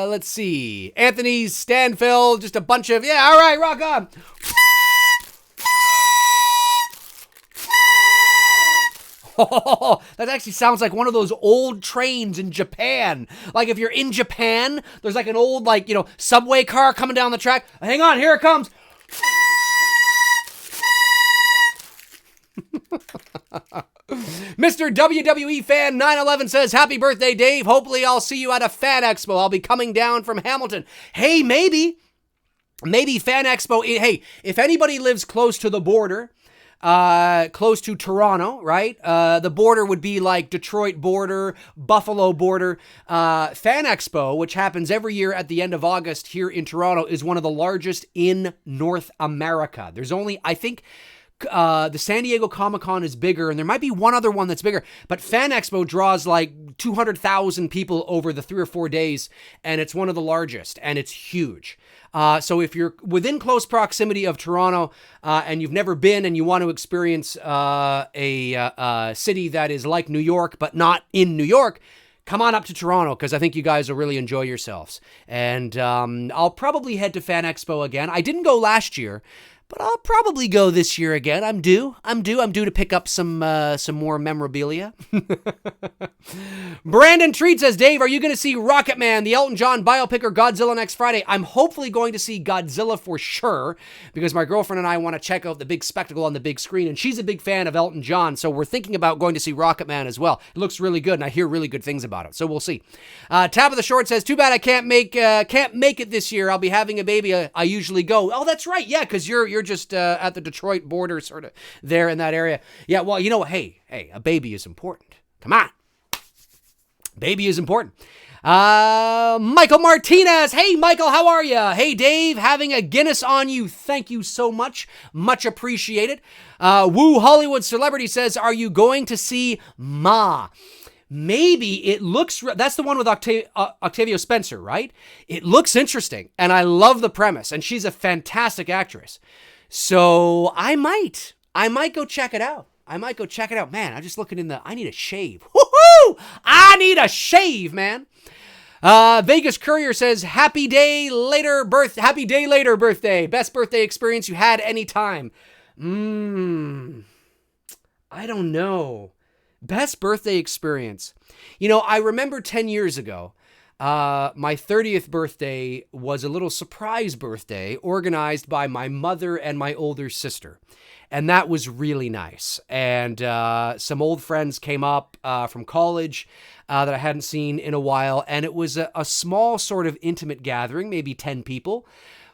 Let's see. Anthony Stanfield, just a bunch of, yeah, all right, rock on. Oh, that actually sounds like one of those old trains in Japan. Like if you're in Japan, there's like an old, subway car coming down the track. Hang on, here it comes. Mr. WWE Fan 911 says, happy birthday, Dave. Hopefully I'll see you at a Fan Expo. I'll be coming down from Hamilton. Hey, maybe Fan Expo. Hey, if anybody lives close to the border, close to Toronto, right? The border would be like Detroit border, Buffalo border. Fan Expo, which happens every year at the end of August here in Toronto, is one of the largest in North America. There's only, I think, The San Diego Comic-Con is bigger, and there might be one other one that's bigger, but Fan Expo draws like 200,000 people over the 3 or 4 days, and it's one of the largest, and it's huge. So if you're within close proximity of Toronto and you've never been and you want to experience a city that is like New York but not in New York, come on up to Toronto, because I think you guys will really enjoy yourselves. And I'll probably head to Fan Expo again. I didn't go last year, but I'll probably go this year again. I'm due to pick up some more memorabilia. Brandon Treat says, Dave, are you going to see Rocket Man, the Elton John biopic, or Godzilla next Friday? I'm hopefully going to see Godzilla for sure, because my girlfriend and I want to check out the big spectacle on the big screen, and she's a big fan of Elton John, so we're thinking about going to see Rocket Man as well. It looks really good, and I hear really good things about it, so we'll see. Tabitha Short says, too bad I can't make it this year. I'll be having a baby. I usually go. Oh, that's right. Yeah, because you're just at the Detroit border, sort of there in that area. Yeah, well, you know what? Hey, a baby is important. Come on. Baby is important. Michael Martinez. Hey, Michael, how are you? Hey, Dave, having a Guinness on you. Thank you so much. Much appreciated. Woo Hollywood Celebrity says, are you going to see Ma? Maybe. It looks, that's the one with Octavia Spencer, right? It looks interesting, and I love the premise, and she's a fantastic actress. So I might go check it out. Man, I'm just looking I need a shave. Woohoo! I need a shave, man. Vegas Courier says, happy day later birthday. Best birthday experience you had any time. I don't know. Best birthday experience. You know, I remember 10 years ago, my 30th birthday was a little surprise birthday organized by my mother and my older sister. And that was really nice. And some old friends came up from college that I hadn't seen in a while. And it was a small sort of intimate gathering, maybe 10 people.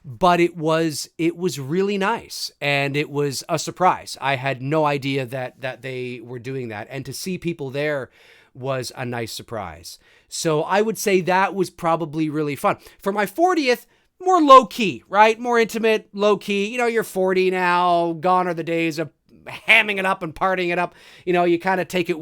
But it was really nice, and it was a surprise. I had no idea that they were doing that, and to see people there was a nice surprise. So I would say that was probably really fun. For my 40th, more low-key, right? More intimate, low-key. You know, you're 40 now, gone are the days of hamming it up and partying it up. You know, you kind of take it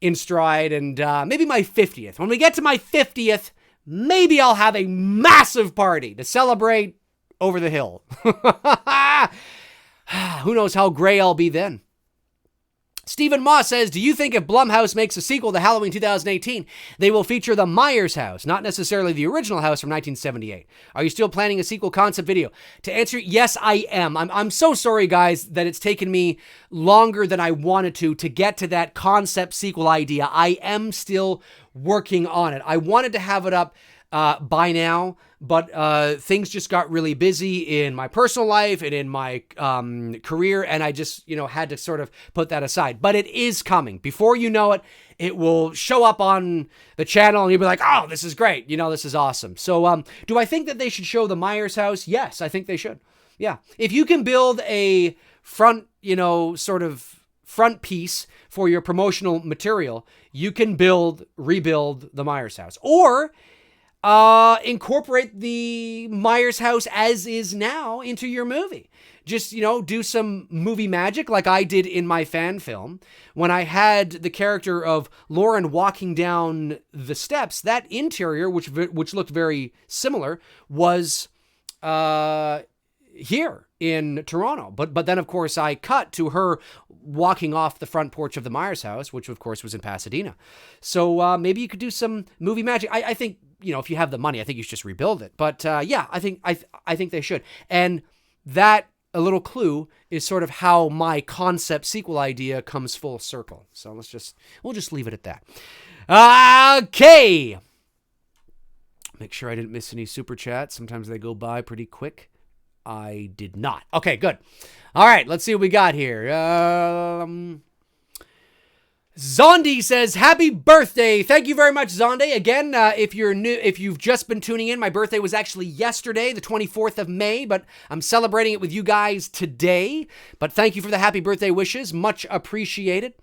in stride, and maybe my 50th. When we get to my 50th, maybe I'll have a massive party to celebrate over the hill. Who knows how gray I'll be then. Stephen Moss says, do you think if Blumhouse makes a sequel to Halloween 2018, they will feature the Myers house, not necessarily the original house from 1978? Are you still planning a sequel concept video? To answer, yes, I am. I'm so sorry, guys, that it's taken me longer than I wanted to get to that concept sequel idea. I am still working on it. I wanted to have it up by now, but things just got really busy in my personal life and in my career, and I just, had to sort of put that aside. But it is coming. Before you know it, it will show up on the channel, and you'll be like, oh, this is great. This is awesome. So do I think that they should show the Myers house? Yes, I think they should. Yeah. If you can build a front, sort of front piece for your promotional material, you can rebuild the Myers house. Or incorporate the Myers house as is now into your movie. Just, do some movie magic like I did in my fan film. When I had the character of Lauren walking down the steps, that interior, which looked very similar, was here in Toronto. But then, of course, I cut to her walking off the front porch of the Myers house, which, of course, was in Pasadena. So maybe you could do some movie magic. I think, if you have the money, I think you should just rebuild it. But yeah, I think they should. And that, a little clue, is sort of how my concept sequel idea comes full circle. So we'll just leave it at that. Okay. Make sure I didn't miss any super chats. Sometimes they go by pretty quick. I did not. Okay, good. All right, let's see what we got here. Zondi says, happy birthday. Thank you very much, Zondi. Again, if you've just been tuning in, my birthday was actually yesterday, the 24th of May, but I'm celebrating it with you guys today. But thank you for the happy birthday wishes. Much appreciated.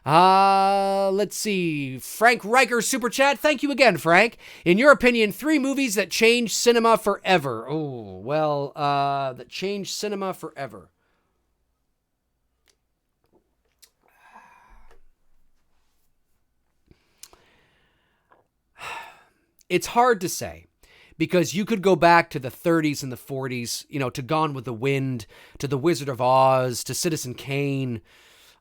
Let's see. Frank Riker Super Chat. Thank you again, Frank. In your opinion, 3 movies that changed cinema forever. Oh, well, that changed cinema forever. It's hard to say because you could go back to the 30s and the 40s, to Gone with the Wind, to The Wizard of Oz, to Citizen Kane,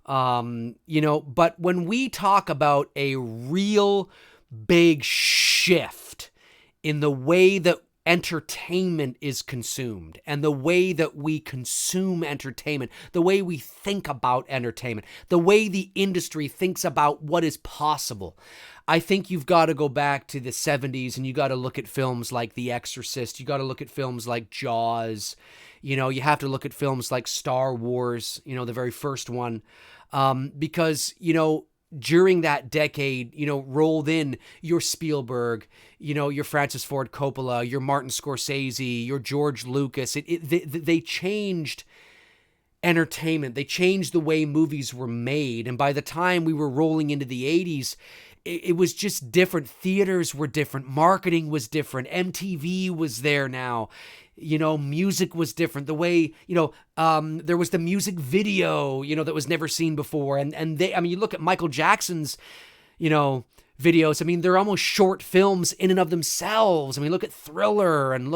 but when we talk about a real big shift in the way that entertainment is consumed and the way that we consume entertainment, the way we think about entertainment, the way the industry thinks about what is possible, I think you've got to go back to the 70s and you got to look at films like The Exorcist. You got to look at films like Jaws. You have to look at films like Star Wars, the very first one, because, during that decade, rolled in your Spielberg, your Francis Ford Coppola, your Martin Scorsese, your George Lucas. They changed entertainment. They changed the way movies were made. And by the time we were rolling into the 80s, it was just different. Theaters were different. Marketing was different. MTV was there now. Music was different. The way, there was the music video, that was never seen before. And you look at Michael Jackson's, videos. They're almost short films in and of themselves. Look at Thriller and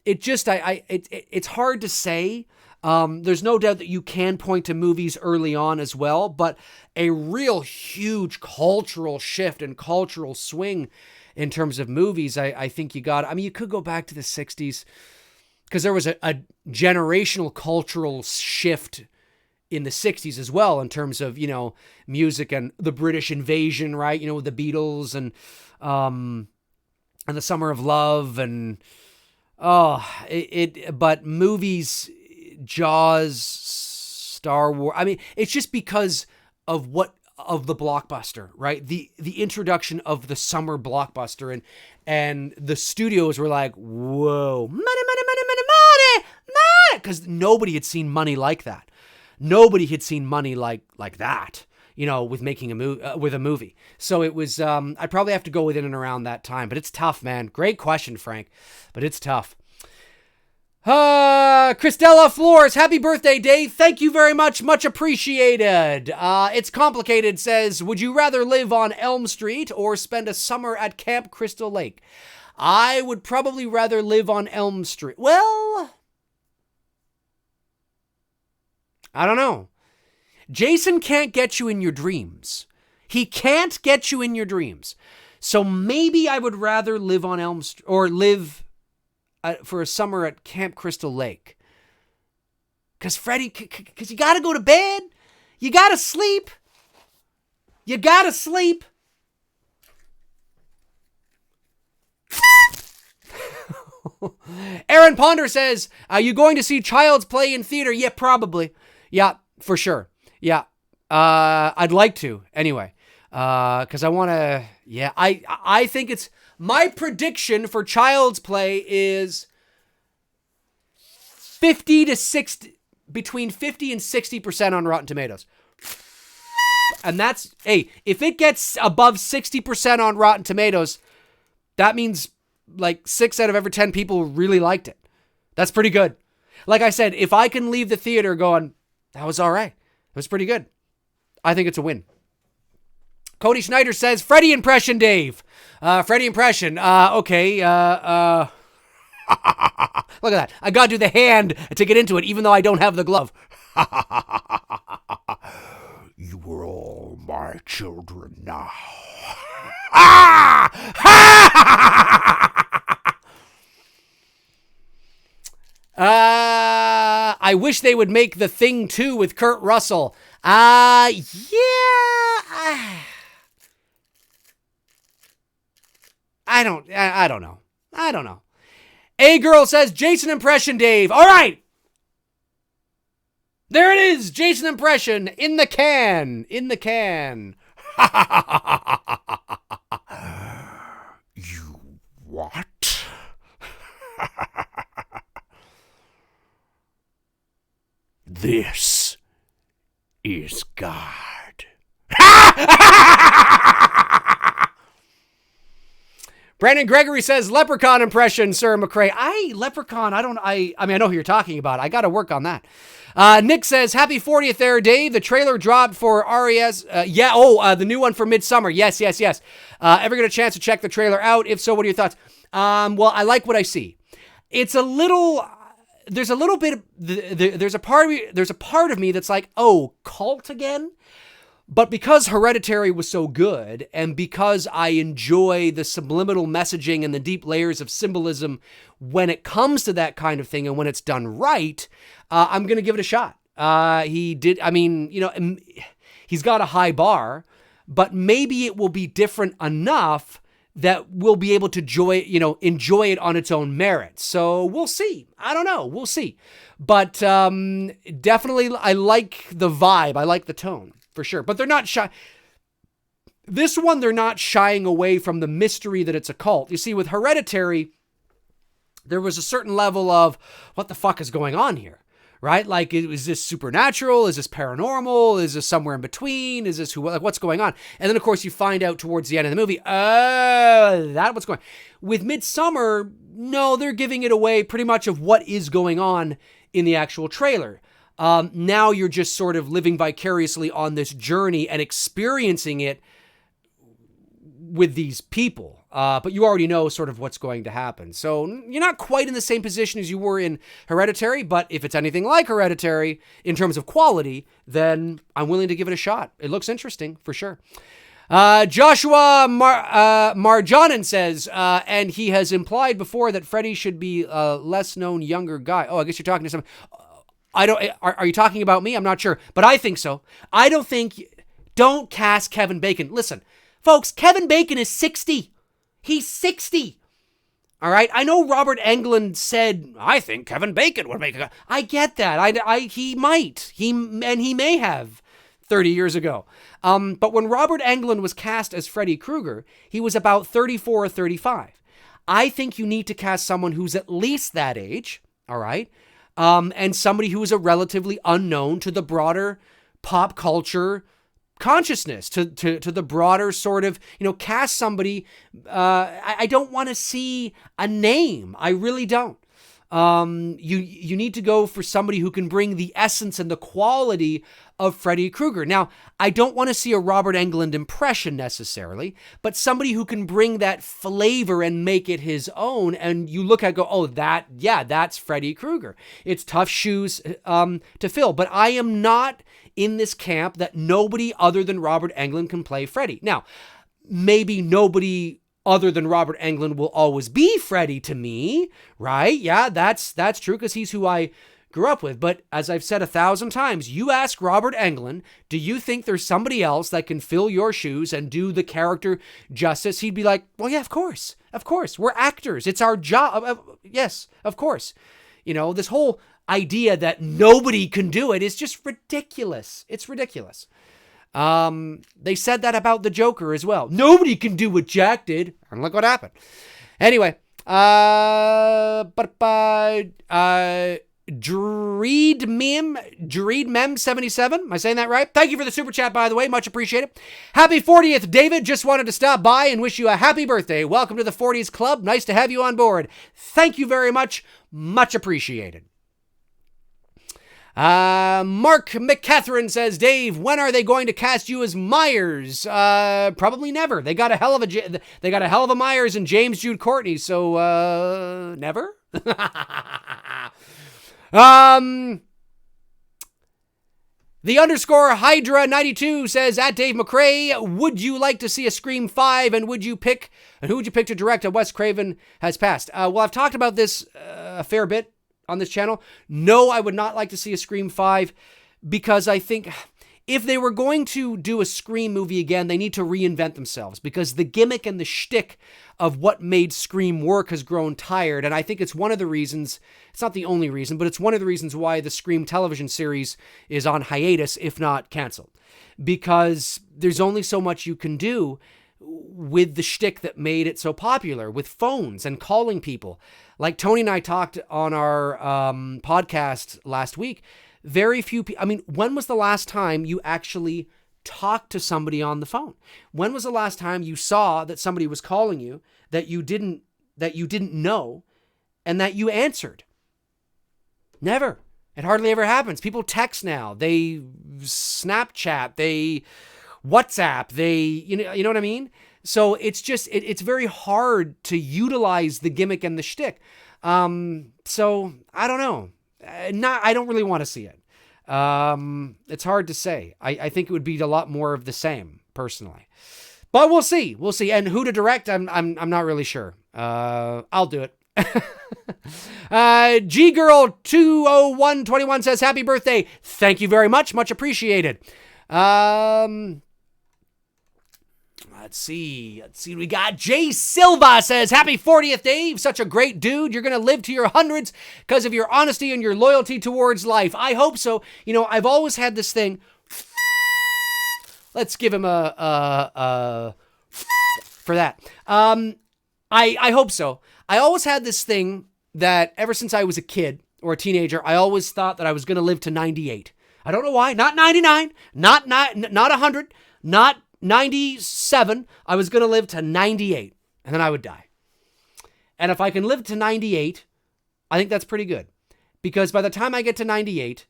it's hard to say. There's no doubt that you can point to movies early on as well, but a real huge cultural shift and cultural swing in terms of movies, I think you got. You could go back to the 60s because there was a generational cultural shift in the 60s as well in terms of, music and the British invasion, right? With the Beatles and the Summer of Love but movies, Jaws, Star Wars. It's just because of the blockbuster, right? The introduction of the summer blockbuster and the studios were like, whoa, money, because nobody had seen money like that. Nobody had seen money like that, with making a movie. So it was, I'd probably have to go within and around that time, but it's tough, man. Great question, Frank, but it's tough. Christella Flores, happy birthday, Dave. Thank you very much. Much appreciated. It's complicated, says, would you rather live on Elm Street or spend a summer at Camp Crystal Lake? I would probably rather live on Elm Street. Well, I don't know. Jason can't get you in your dreams. He can't get you in your dreams. So maybe I would rather live on Elm Street or live for a summer at Camp Crystal Lake. Because Freddy, because you got to go to bed. You got to sleep. You got to sleep. Aaron Ponder says, are you going to see Child's Play in theater? Yeah, probably. Yeah, for sure. Yeah. I'd like to anyway. Because I want to, yeah, I think it's, my prediction for Child's Play is 50 to 60, between 50 and 60% on Rotten Tomatoes. And that's, hey, if it gets above 60% on Rotten Tomatoes, that means like 6 out of every 10 people really liked it. That's pretty good. Like I said, if I can leave the theater going, that was all right. It was pretty good. I think it's a win. Cody Schneider says, Freddy impression, Dave. Freddy impression. Okay. Look at that. I got to do the hand to get into it, even though I don't have the glove. You were all my children now. I wish they would make The Thing 2 with Kurt Russell. Yeah. I don't know. I don't know. A girl says, Jason impression, Dave. All right. There it is. Jason impression in the can. In the can. You what? This is God. Brandon Gregory says, Leprechaun impression, Sir McCrae. Leprechaun, I know who you're talking about. I got to work on that. Nick says, happy 40th there, Dave. The trailer dropped for RES. The new one for Midsummer. Yes. Ever get a chance to check the trailer out? If so, what are your thoughts? Well, I like what I see. It's a little... There's a part of me that's like, oh, cult again? But because Hereditary was so good, and because I enjoy the subliminal messaging and the deep layers of symbolism when it comes to that kind of thing and when it's done right, I'm going to give it a shot. He's got a high bar, but maybe it will be different enough that we'll be able to enjoy it on its own merit. So we'll see. I don't know. We'll see. But definitely, I like the vibe. I like the tone. For sure. But they're not shy. This one, they're not shying away from the mystery that it's a cult. You see, with Hereditary, there was a certain level of, what the fuck is going on here? Right? Like, is this supernatural? Is this paranormal? Is this somewhere in between? Is this what's going on? And then, of course, you find out towards the end of the movie, that's what's going on. With Midsummer, no, they're giving it away pretty much of what is going on in the actual trailer. Now you're just sort of living vicariously on this journey and experiencing it with these people. But you already know sort of what's going to happen. So you're not quite in the same position as you were in Hereditary, but if it's anything like Hereditary in terms of quality, then I'm willing to give it a shot. It looks interesting for sure. Joshua Marjanin says, and he has implied before that Freddy should be a less known younger guy. Oh, I guess you're talking to someone. Are you talking about me? I'm not sure, but I think so. Don't cast Kevin Bacon. Listen, folks, Kevin Bacon is 60. He's 60. All right. I know Robert Englund said, I think Kevin Bacon would make a guy. I get that. He might. He may have 30 years ago. But when Robert Englund was cast as Freddy Krueger, he was about 34 or 35. I think you need to cast someone who's at least that age. All right. And somebody who is a relatively unknown to the broader pop culture consciousness, to the broader sort of, cast somebody. I don't want to see a name. I really don't. You need to go for somebody who can bring the essence and the quality of Freddy Krueger. Now, I don't want to see a Robert Englund impression necessarily, but somebody who can bring that flavor and make it his own. And you look at it, go, oh, that's Freddy Krueger. It's tough shoes to fill, but I am not in this camp that nobody other than Robert Englund can play Freddy. Now, maybe nobody other than Robert Englund will always be Freddy to me, right? Yeah, that's true because he's who I grew up with. But as I've said 1,000 times, you ask Robert Englund, do you think there's somebody else that can fill your shoes and do the character justice? He'd be like, well, yeah, of course. We're actors. It's our job. Yes, of course. This whole idea that nobody can do it is just ridiculous. It's ridiculous. They said that about the Joker as well. Nobody can do what Jack did. And look what happened. Anyway, Dreed Mem 77. Am I saying that right? Thank you for the super chat, by the way. Much appreciated. Happy 40th, David. Just wanted to stop by and wish you a happy birthday. Welcome to the 40s Club. Nice to have you on board. Thank you very much. Much appreciated. Mark McCatherine says, Dave, when are they going to cast you as Myers? Probably never. They got a hell of a Myers and James Jude Courtney, so never. The underscore Hydra 92 says, at Dave McCrae, would you like to see a Scream 5 and who would you pick to direct a Wes Craven has passed? Well, I've talked about this a fair bit on this channel. No, I would not like to see a Scream 5 because I think if they were going to do a Scream movie again, they need to reinvent themselves because the gimmick and the shtick of what made Scream work has grown tired. And I think it's one of the reasons, it's not the only reason, but it's one of the reasons why the Scream television series is on hiatus, if not canceled, because there's only so much you can do with the shtick that made it so popular, with phones and calling people. Like Tony and I talked on our podcast last week, very few people, when was the last time you actually talk to somebody on the phone. When was the last time you saw that somebody was calling you that you didn't know and that you answered? Never. It hardly ever happens. People text now. They Snapchat. They WhatsApp. They, you know what I mean? So it's just, it's very hard to utilize the gimmick and the shtick. So I don't know. I don't really want to see it. It's hard to say. I think it would be a lot more of the same, personally. But we'll see. We'll see. And who to direct, I'm not really sure. I'll do it. G Girl 20121 says, happy birthday. Thank you very much. Much appreciated. Let's see. We got Jay Silva says, happy 40th, Dave. Such a great dude. You're going to live to your hundreds because of your honesty and your loyalty towards life. I hope so. You know, I've always had this thing. Let's give him a for that. I hope so. I always had this thing that ever since I was a kid or a teenager, I always thought that I was going to live to 98. I don't know why. Not 99, not 100, not 97. I was going to live to 98 and then I would die. And if I can live to 98, I think that's pretty good, because by the time I get to 98,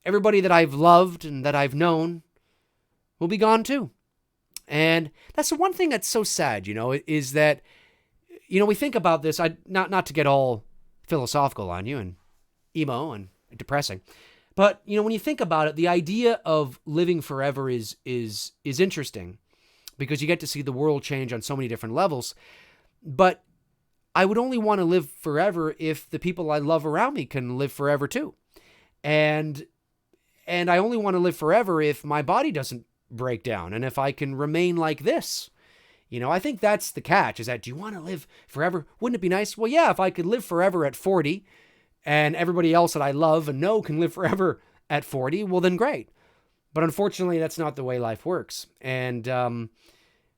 everybody that I've loved and that I've known will be gone too. And that's the one thing that's so sad, you know, is that, you know, we think about this, not to get all philosophical on you and emo and depressing, but, you know, when you think about it, the idea of living forever is interesting because you get to see the world change on so many different levels. But I would only want to live forever if the people I love around me can live forever too. And I only want to live forever if my body doesn't break down and if I can remain like this. You know, I think that's the catch, is that, do you want to live forever? Wouldn't it be nice? Well, yeah, if I could live forever at 40 and everybody else that I love and know can live forever at 40, well, then great. But unfortunately, that's not the way life works. And by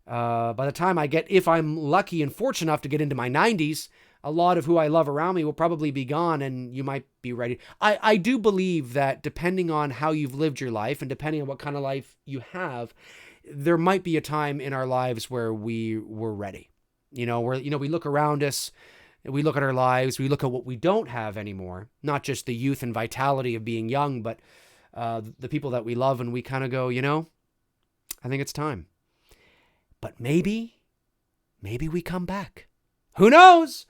the time if I'm lucky and fortunate enough to get into my 90s, a lot of who I love around me will probably be gone and you might be ready. I do believe that depending on how you've lived your life and depending on what kind of life you have, there might be a time in our lives where we were ready. You know, where, you know, we look around us, we look at our lives, we look at what we don't have anymore, not just the youth and vitality of being young, but the people that we love, and we kind of go, you know, I think it's time. But maybe we come back. Who knows?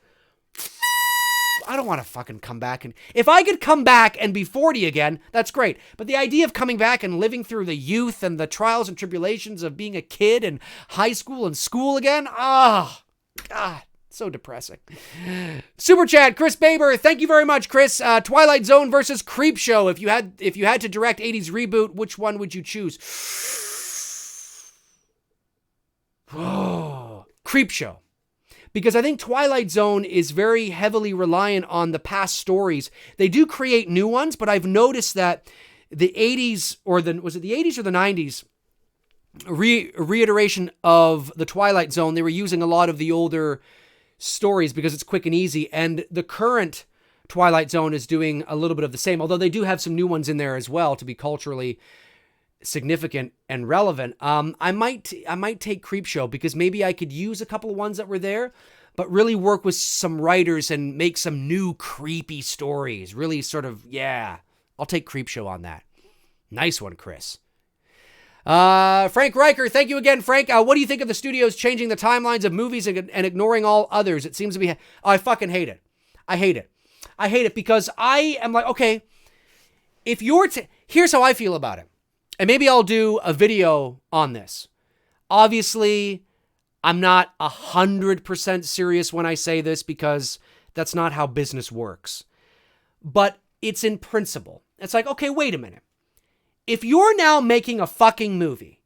I don't want to fucking come back. And if I could come back and be 40 again, that's great. But the idea of coming back and living through the youth and the trials and tribulations of being a kid and high school and school again, God, so depressing. Super chat, Chris Baber, thank you very much, Chris. Twilight Zone versus Creepshow. If you had to direct 80s reboot, which one would you choose? Creepshow. Because I think Twilight Zone is very heavily reliant on the past stories. They do create new ones, but I've noticed that the 80s, was it the 80s or the 90s, reiteration of the Twilight Zone, they were using a lot of the older stories because it's quick and easy. And the current Twilight Zone is doing a little bit of the same, although they do have some new ones in there as well to be culturally significant and relevant. I might take Creepshow because maybe I could use a couple of ones that were there, but really work with some writers and make some new creepy stories. Really sort of, yeah, I'll take Creepshow on that. Nice one, Chris. Frank Riker, thank you again, Frank. What do you think of the studios changing the timelines of movies and ignoring all others? It seems to be, I fucking hate it. I hate it because I am like, okay, if you're, here's how I feel about it. And maybe I'll do a video on this. Obviously, I'm not 100% serious when I say this because that's not how business works. But it's in principle. It's like, okay, wait a minute. If you're now making a fucking movie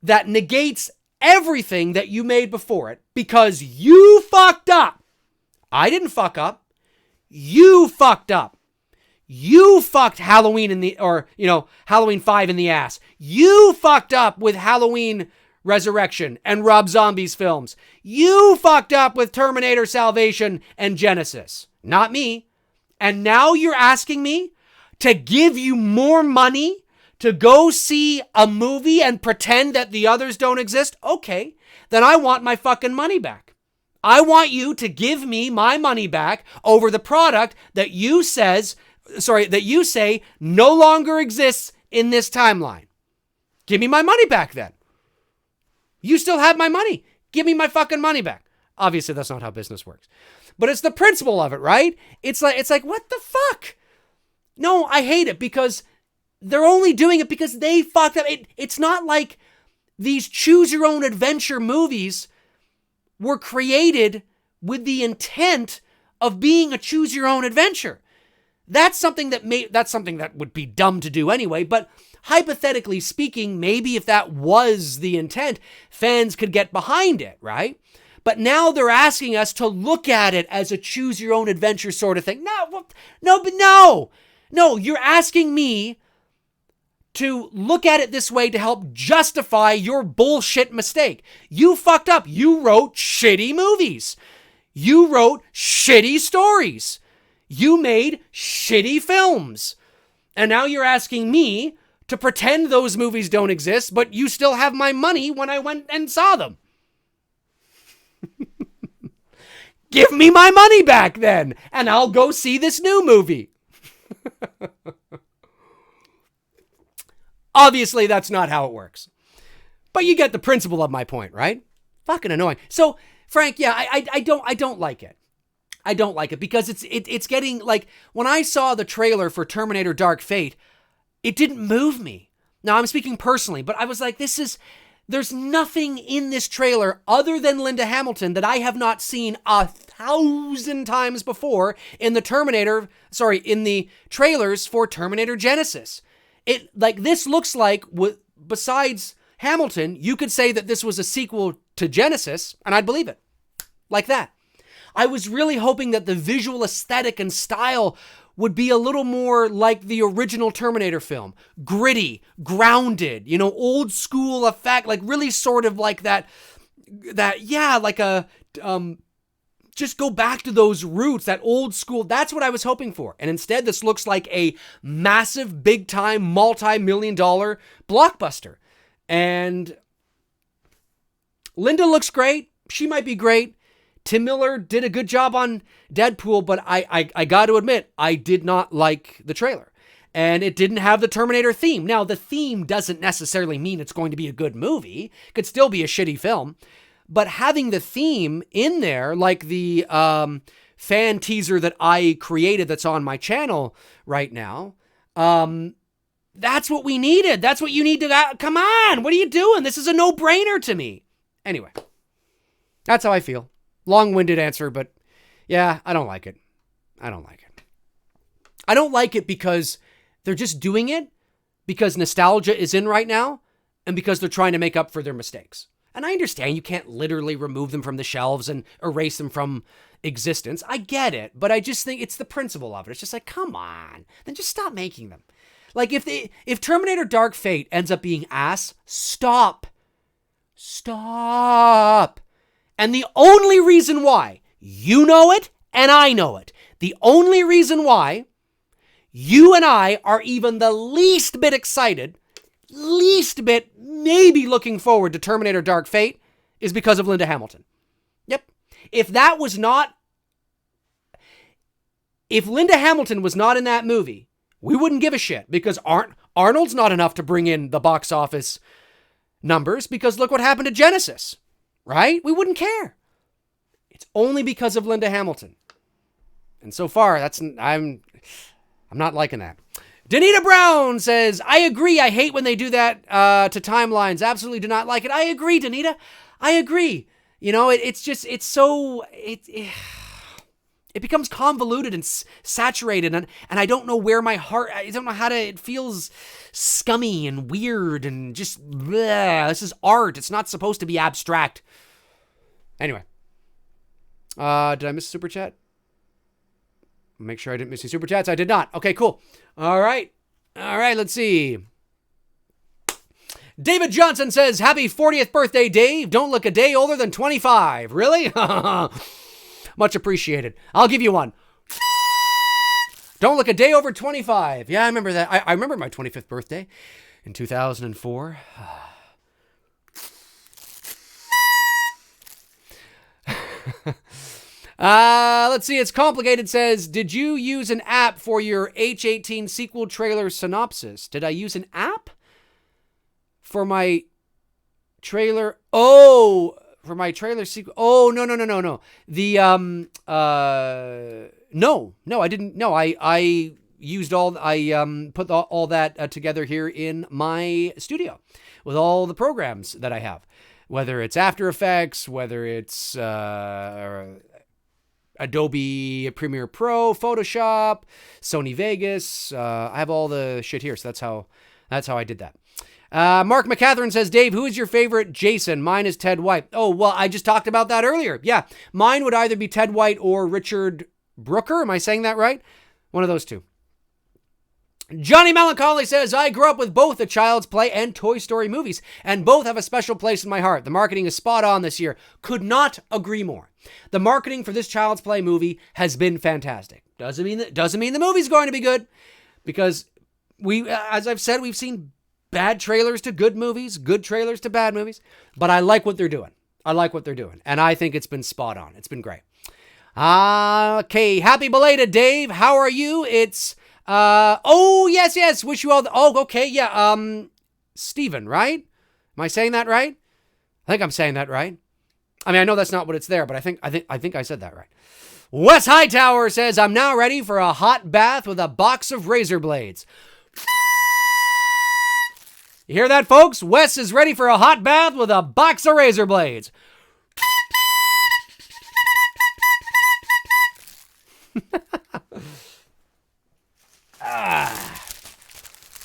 that negates everything that you made before it because you fucked up. I didn't fuck up. You fucked up. You fucked Halloween Halloween 5 in the ass. You fucked up with Halloween Resurrection and Rob Zombie's films. You fucked up with Terminator Salvation and Genesis. Not me. And now you're asking me to give you more money to go see a movie and pretend that the others don't exist, okay, then I want my fucking money back. I want you to give me my money back over the product that you say no longer exists in this timeline. Give me my money back then. You still have my money. Give me my fucking money back. Obviously, that's not how business works. But it's the principle of it, right? It's like, what the fuck? No, I hate it because they're only doing it because they fucked up. It's not like these choose-your-own-adventure movies were created with the intent of being a choose-your-own-adventure. That's something that would be dumb to do anyway, but hypothetically speaking, maybe if that was the intent, fans could get behind it, right? But now they're asking us to look at it as a choose-your-own-adventure sort of thing. No, you're asking me to look at it this way to help justify your bullshit mistake. You fucked up. You wrote shitty movies. You wrote shitty stories. You made shitty films. And now you're asking me to pretend those movies don't exist, but you still have my money when I went and saw them. Give me my money back then, and I'll go see this new movie. Obviously, that's not how it works. But you get the principle of my point, right? Fucking annoying. So, Frank, yeah, I don't like it. I don't like it because it's getting like when I saw the trailer for Terminator Dark Fate, it didn't move me. Now, I'm speaking personally, but I was like, there's nothing in this trailer other than Linda Hamilton that I have not seen 1,000 times before in the trailers for Terminator Genisys. This looks like, besides Hamilton, you could say that this was a sequel to Genisys, and I'd believe it. Like that. I was really hoping that the visual aesthetic and style would be a little more like the original Terminator film. Gritty, grounded, old school effect, like really sort of like that, like a, just go back to those roots, that old school. That's what I was hoping for. And instead, this looks like a massive, big-time, multi-million-dollar blockbuster. And Linda looks great. She might be great. Tim Miller did a good job on Deadpool, but I got to admit, I did not like the trailer. And it didn't have the Terminator theme. Now, the theme doesn't necessarily mean it's going to be a good movie. It could still be a shitty film. But having the theme in there, like the fan teaser that I created that's on my channel right now, that's what we needed. That's what you need to... Come on, what are you doing? This is a no-brainer to me. Anyway, that's how I feel. Long-winded answer, but yeah, I don't like it. I don't like it because they're just doing it because nostalgia is in right now and because they're trying to make up for their mistakes. And I understand you can't literally remove them from the shelves and erase them from existence. I get it, but I just think it's the principle of it. It's just like, come on, then just stop making them. Like if Terminator Dark Fate ends up being ass, stop. And the only reason why, you know it and I know it, the only reason why you and I are even the least bit excited, least bit maybe looking forward to Terminator Dark Fate is because of Linda Hamilton. Yep. If Linda Hamilton was not in that movie, we wouldn't give a shit because Arnold's not enough to bring in the box office numbers because look what happened to Genisys. Right? We wouldn't care. It's only because of Linda Hamilton. And so far, I'm not liking that. Danita Brown says, I agree. I hate when they do that to timelines. Absolutely do not like it. I agree, Danita. I agree. It becomes convoluted and saturated, and I don't know where my heart, I don't know how to, it feels scummy and weird and just, bleh. This is art. It's not supposed to be abstract. Anyway. Did I miss a super chat? Make sure I didn't miss any super chats. I did not. Okay, cool. All right, let's see. David Johnson says, happy 40th birthday, Dave. Don't look a day older than 25. Really? Much appreciated. I'll give you one. Don't look a day over 25. Yeah, I remember that. I remember my 25th birthday. in 2004. Let's see. It's complicated. Says, did you use an app for your H-18 sequel trailer synopsis? Did I use an app for my trailer? Oh, for my trailer sequel. Oh, no. The, no, I didn't. No, I used put all that together here in my studio with all the programs that I have, whether it's After Effects, whether it's, Adobe Premiere Pro, Photoshop, Sony Vegas. I have all the shit here, so that's how I did that. Mark McCatherine says, Dave, who is your favorite Jason? Mine is Ted White. Oh, well, I just talked about that earlier. Yeah, mine would either be Ted White or Richard Brooker. Am I saying that right? One of those two. Johnny Melancholy says, I grew up with both the Child's Play and Toy Story movies, and both have a special place in my heart. The marketing is spot on this year. Could not agree more. The marketing for this Child's Play movie has been fantastic. Doesn't mean the movie's going to be good, because as I've said, we've seen bad trailers to good movies, good trailers to bad movies, but I like what they're doing. And I think it's been spot on. It's been great. Okay, happy belated, Dave. How are you? It's yes. Wish you all okay, yeah. Steven, right? Am I saying that right? I think I'm saying that right. I mean, I know that's not what it's there, but I think I said that right. Wes Hightower says, I'm now ready for a hot bath with a box of razor blades. You hear that, folks? Wes is ready for a hot bath with a box of razor blades.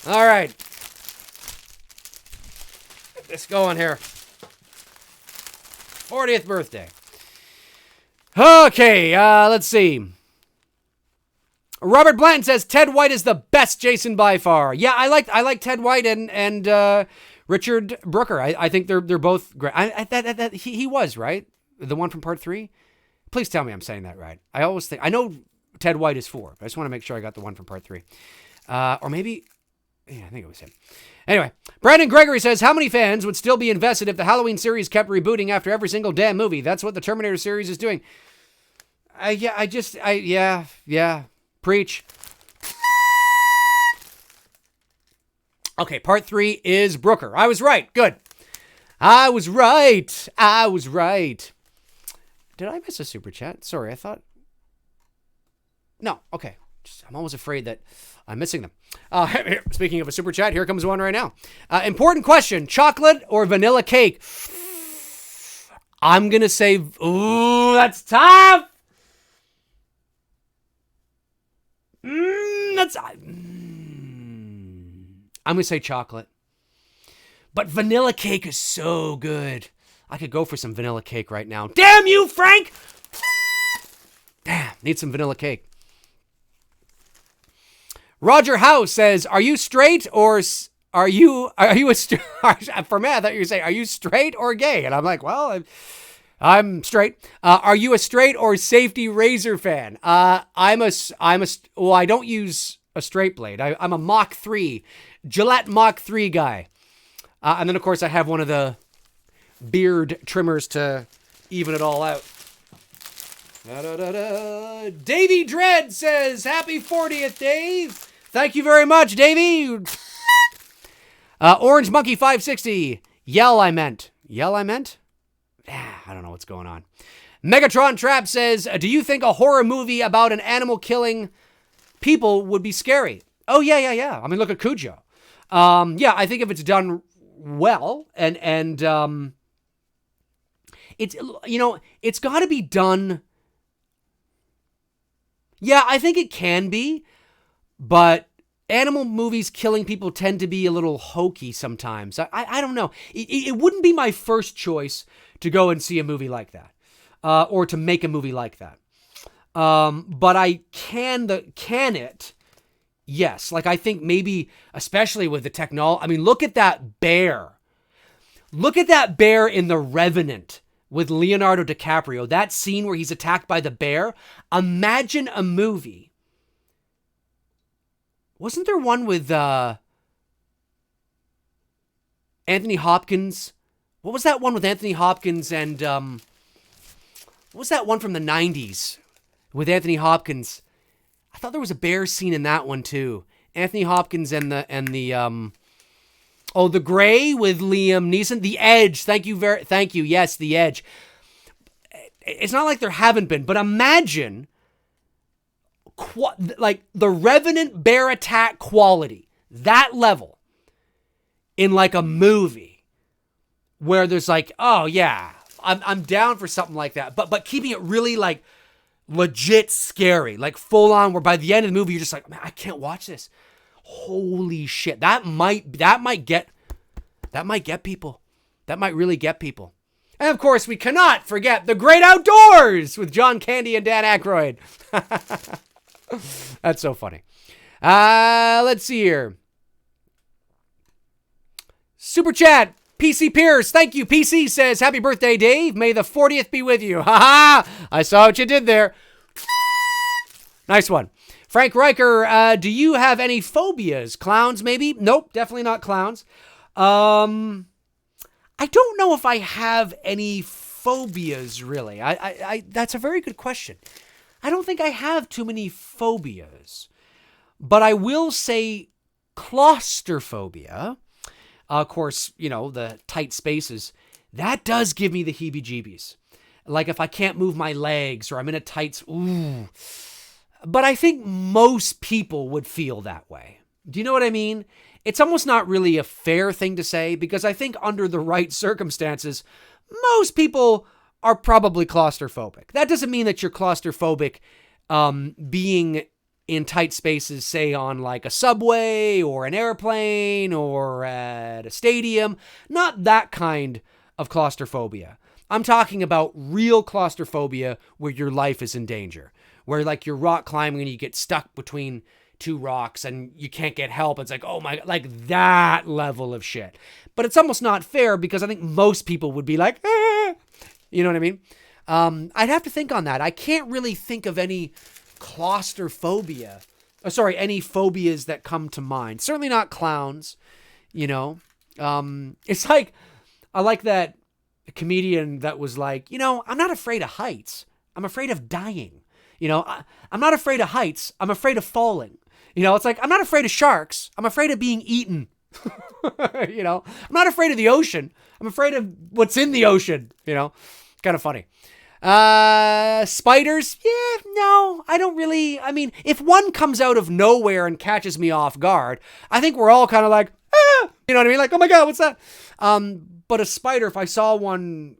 All right. Get this going here. 40th birthday. Okay, let's see. Robert Blanton says Ted White is the best Jason by far. Yeah, I like Ted White and Richard Brooker. I think they're both great. He was right, the one from Part 3. Please tell me I'm saying that right. I know Ted White is 4, but I just want to make sure I got the one from Part 3. Or maybe, yeah, I think it was him. Anyway, Brandon Gregory says, how many fans would still be invested if the Halloween series kept rebooting after every single damn movie? That's what the Terminator series is doing. Yeah. Preach. Okay, Part 3 is Brooker. I was right. Good. I was right. Did I miss a super chat? Sorry, I thought. No, okay. I'm always afraid that I'm missing them. Speaking of a super chat, here comes one right now. Important question. Chocolate or vanilla cake? I'm going to say, ooh, that's tough. I'm going to say chocolate. But vanilla cake is so good. I could go for some vanilla cake right now. Damn you, Frank! Damn, need some vanilla cake. Roger House says, are you straight or are you for me, I thought you were saying, are you straight or gay? And I'm like, well, I'm straight. Are you a straight or safety razor fan? I don't use a straight blade. I'm a Mach 3, Gillette Mach 3 guy. And then of course I have one of the beard trimmers to even it all out. Davey Dread says, happy 40th, Dave. Thank you very much, Davey. Orange Monkey 560. Yell, I meant. I don't know what's going on. Megatron Trap says, do you think a horror movie about an animal killing people would be scary? Oh, yeah. I mean, look at Cujo. Yeah, I think if it's done well and it's, it's got to be done. Yeah, I think it can be, but animal movies killing people tend to be a little hokey sometimes. I don't know. It wouldn't be my first choice to go and see a movie like that, or to make a movie like that. But I can it. Yes. Like I think maybe, especially with the technology, I mean, look at that bear. Look at that bear in The Revenant with Leonardo DiCaprio. That scene where he's attacked by the bear. Imagine a movie. Wasn't there one with, Anthony Hopkins. What was that one with Anthony Hopkins and what was that one from the 90s with Anthony Hopkins? I thought there was a bear scene in that one too. Anthony Hopkins and the The Gray with Liam Neeson. The Edge. Thank you. Yes, The Edge. It's not like there haven't been, but imagine like the Revenant bear attack quality, that level in like a movie where there's like, oh yeah, I'm down for something like that, but keeping it really like legit scary, like full on, where by the end of the movie you're just like, man, I can't watch this. Holy shit, that might get people. That might really get people. And of course, we cannot forget The Great Outdoors with John Candy and Dan Aykroyd. That's so funny. Let's see here. Super chat, PC Pierce. Thank you. PC says, happy birthday, Dave. May the 40th be with you. Ha ha. I saw what you did there. Nice one. Frank Riker, do you have any phobias? Clowns, maybe? Nope, definitely not clowns. I don't know if I have any phobias, really. I that's a very good question. I don't think I have too many phobias. But I will say claustrophobia. Of course, the tight spaces. That does give me the heebie-jeebies. Like if I can't move my legs or I'm in a tight... Ooh. But I think most people would feel that way. Do you know what I mean? It's almost not really a fair thing to say because I think under the right circumstances, most people are probably claustrophobic. That doesn't mean that you're claustrophobic being in tight spaces, say on like a subway or an airplane or at a stadium. Not that kind of claustrophobia. I'm talking about real claustrophobia where your life is in danger. Where like you're rock climbing and you get stuck between two rocks and you can't get help. It's like, oh my, like that level of shit. But it's almost not fair because I think most people would be like, eh. You know what I mean? I'd have to think on that. I can't really think of any claustrophobia. Any phobias that come to mind. Certainly not clowns, It's like, I like that comedian that was like, I'm not afraid of heights. I'm afraid of dying. I'm not afraid of heights. I'm afraid of falling. It's like, I'm not afraid of sharks. I'm afraid of being eaten. I'm not afraid of the ocean. I'm afraid of what's in the ocean. It's kind of funny. Spiders? Yeah, no, I don't really. I mean, if one comes out of nowhere and catches me off guard, I think we're all kind of like, ah, you know what I mean? Like, oh my God, what's that? But a spider, if I saw one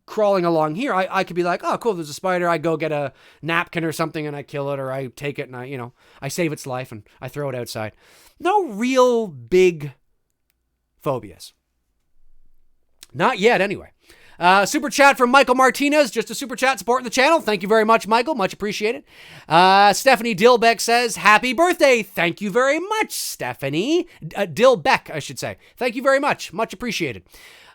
crawling along here, I could be like, oh, cool, there's a spider. I go get a napkin or something and I kill it, or I take it and I save its life and I throw it outside. No real big phobias. Not yet, anyway. Super chat from Michael Martinez, just a super chat supporting the channel. Thank you very much, Michael. Much appreciated. Stephanie Dilbeck says, happy birthday. Thank you very much, Stephanie. Dilbeck, I should say. Thank you very much. Much appreciated.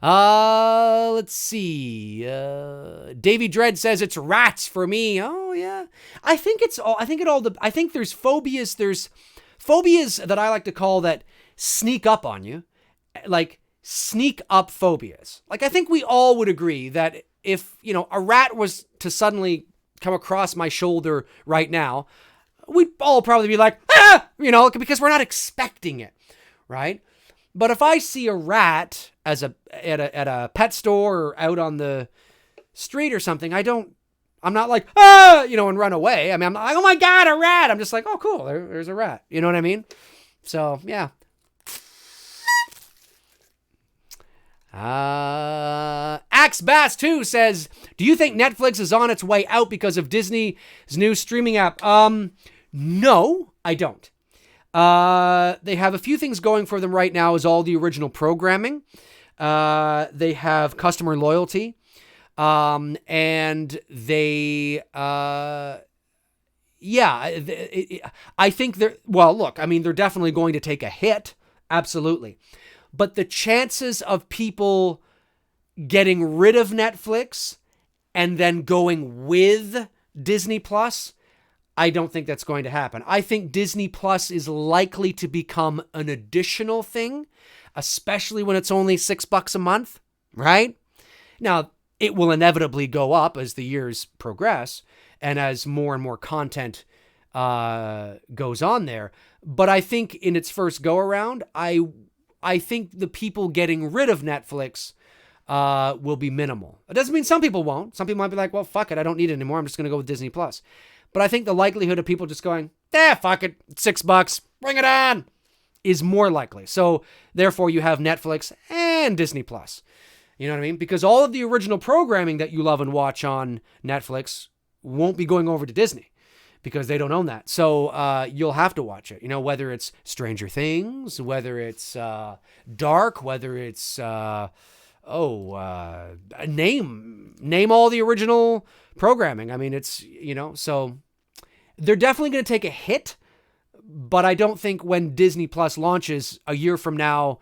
Let's see. Davy Dread says it's rats for me. Oh yeah. I think there's phobias. There's phobias that I like to call that sneak up on you. Like sneak up phobias. Like I think we all would agree that if, a rat was to suddenly come across my shoulder right now, we'd all probably be like, ah, because we're not expecting it. Right. But if I see a rat at a pet store or out on the street or something, I'm not like, ah, and run away. I mean, I'm like, oh my God, a rat. I'm just like, oh, cool. There's a rat. You know what I mean? So, yeah. Axe Bass 2 says, do you think Netflix is on its way out because of Disney's new streaming app? No, I don't. They have a few things going for them right now, is all the original programming. They have customer loyalty. And they, I think they're definitely going to take a hit. Absolutely. But the chances of people getting rid of Netflix and then going with Disney Plus, I don't think that's going to happen. I think Disney Plus is likely to become an additional thing especially when it's only $6 a month, right? Now, it will inevitably go up as the years progress and as more and more content goes on there. But I think in its first go around, I think the people getting rid of Netflix will be minimal. It doesn't mean some people won't. Some people might be like, well, fuck it, I don't need it anymore. I'm just going to go with Disney Plus. But I think the likelihood of people just going, fuck it, $6, bring it on, is more likely. So therefore you have Netflix and Disney Plus. You know what I mean? Because all of the original programming that you love and watch on Netflix won't be going over to Disney because they don't own that. So you'll have to watch it. You know, whether it's Stranger Things, whether it's Dark, whether it's name all the original programming. I mean, it's, you know, so they're definitely going to take a hit, but I don't think when Disney Plus launches a year from now,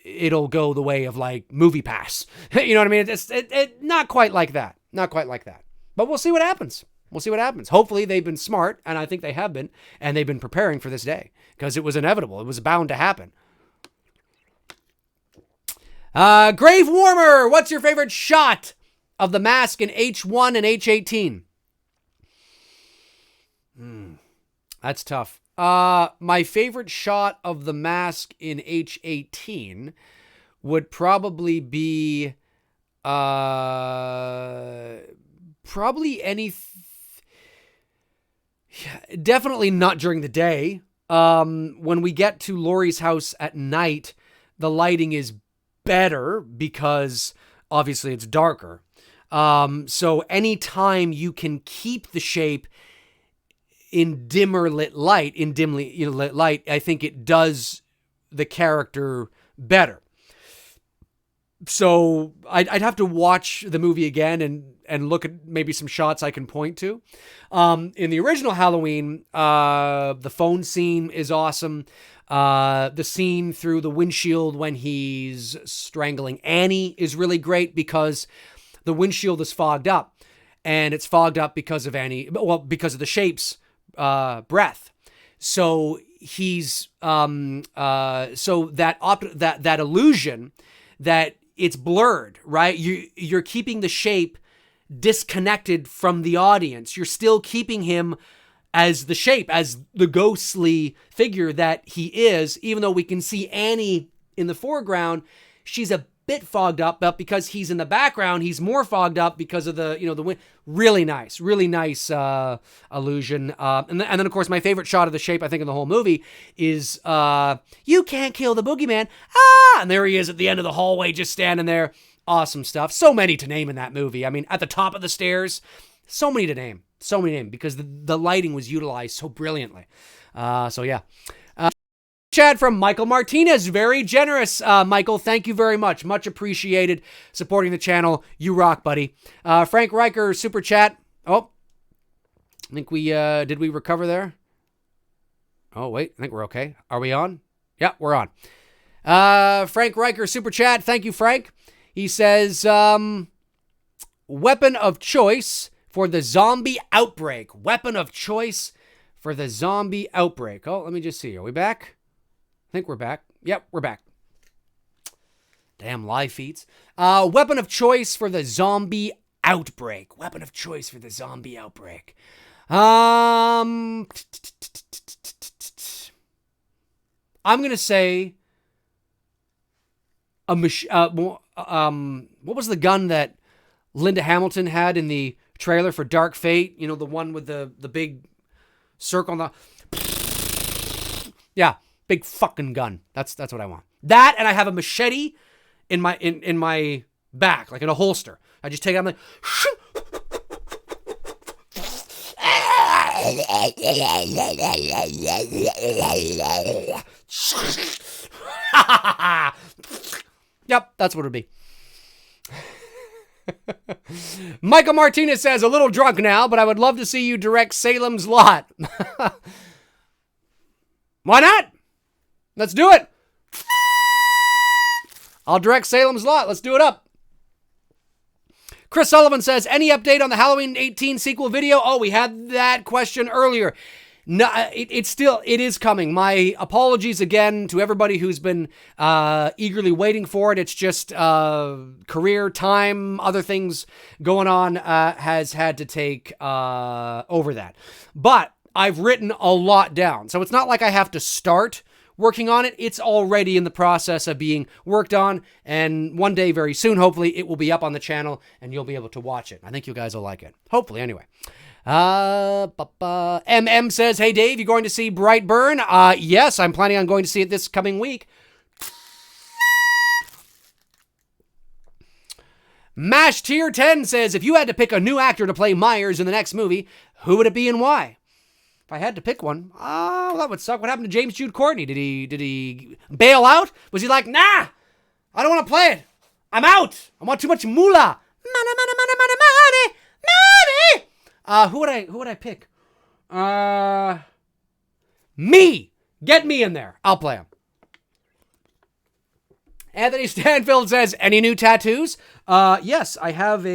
it'll go the way of like Movie Pass. You know what I mean? It's not quite like that. Not quite like that. But we'll see what happens. We'll see what happens. Hopefully they've been smart, and I think they have been, and they've been preparing for this day because it was inevitable. It was bound to happen. Grave Warmer, what's your favorite shot of the mask in H1 and H18? That's tough. My favorite shot of the mask in H18 would probably be probably definitely not during the day. When we get to Laurie's house at night, the lighting is better because obviously it's darker. So anytime you can keep the shape in dimly lit light, I think it does the character better. So I'd have to watch the movie again and look at maybe some shots I can point to. In the original Halloween, the phone scene is awesome. The scene through the windshield when he's strangling Annie is really great because the windshield is fogged up, and it's fogged up because of because of the shape's breath. So he's so that illusion that it's blurred, right? You're keeping the shape disconnected from the audience. You're still keeping him as the shape, as the ghostly figure that he is, even though we can see Annie in the foreground. She's a bit fogged up, but because he's in the background, he's more fogged up because of the wind. Really nice illusion. And then of course my favorite shot of the shape, I think, in the whole movie is you can't kill the boogeyman. And there he is at the end of the hallway, just standing there. Awesome stuff. So many to name in that movie. I mean, at the top of the stairs, so many to name because the lighting was utilized so brilliantly. So yeah. Chat from Michael Martinez. Very generous, Michael. Thank you very much. Much appreciated supporting the channel. You rock, buddy. Frank Riker, super chat. Oh, I think did we recover there? Oh, wait. I think we're okay. Are we on? Yeah, we're on. Frank Riker, super chat. Thank you, Frank. He says, weapon of choice for the zombie outbreak. Weapon of choice for the zombie outbreak. Oh, let me just see. Are we back? I think we're back. Yep, we're back. Damn live feeds. Weapon of choice for the zombie outbreak. Weapon of choice for the zombie outbreak. I'm gonna say what was the gun that Linda Hamilton had in the trailer for Dark Fate? You know, the one with the big circle on the... Yeah. Big fucking gun. That's what I want. That, and I have a machete in my back, like in a holster. I just take it, I'm like... Yep, that's what it'd be. Michael Martinez says, a little drunk now, but I would love to see you direct Salem's Lot. Why not? Let's do it. I'll direct Salem's Lot. Let's do it up. Chris Sullivan says, any update on the Halloween 18 sequel video? Oh, we had that question earlier. No, it is coming. My apologies again to everybody who's been eagerly waiting for it. It's just career, time, other things going on has had to take over that. But I've written a lot down. So it's not like I have to start working on it. It's already in the process of being worked on. And one day, very soon, hopefully, it will be up on the channel and you'll be able to watch it. I think you guys will like it. Hopefully, anyway. MM says, hey Dave, you going to see Brightburn? Yes, I'm planning on going to see it this coming week. Mash Tier 10 says, if you had to pick a new actor to play Myers in the next movie, who would it be and why? If I had to pick one, that would suck. What happened to James Jude Courtney? Did he bail out? Was he like, nah, I don't want to play it. I'm out. I want too much moolah. Money, money, money, money, money, money. Who would I pick? Me. Get me in there. I'll play him. Anthony Stanfield says, any new tattoos? Yes, I have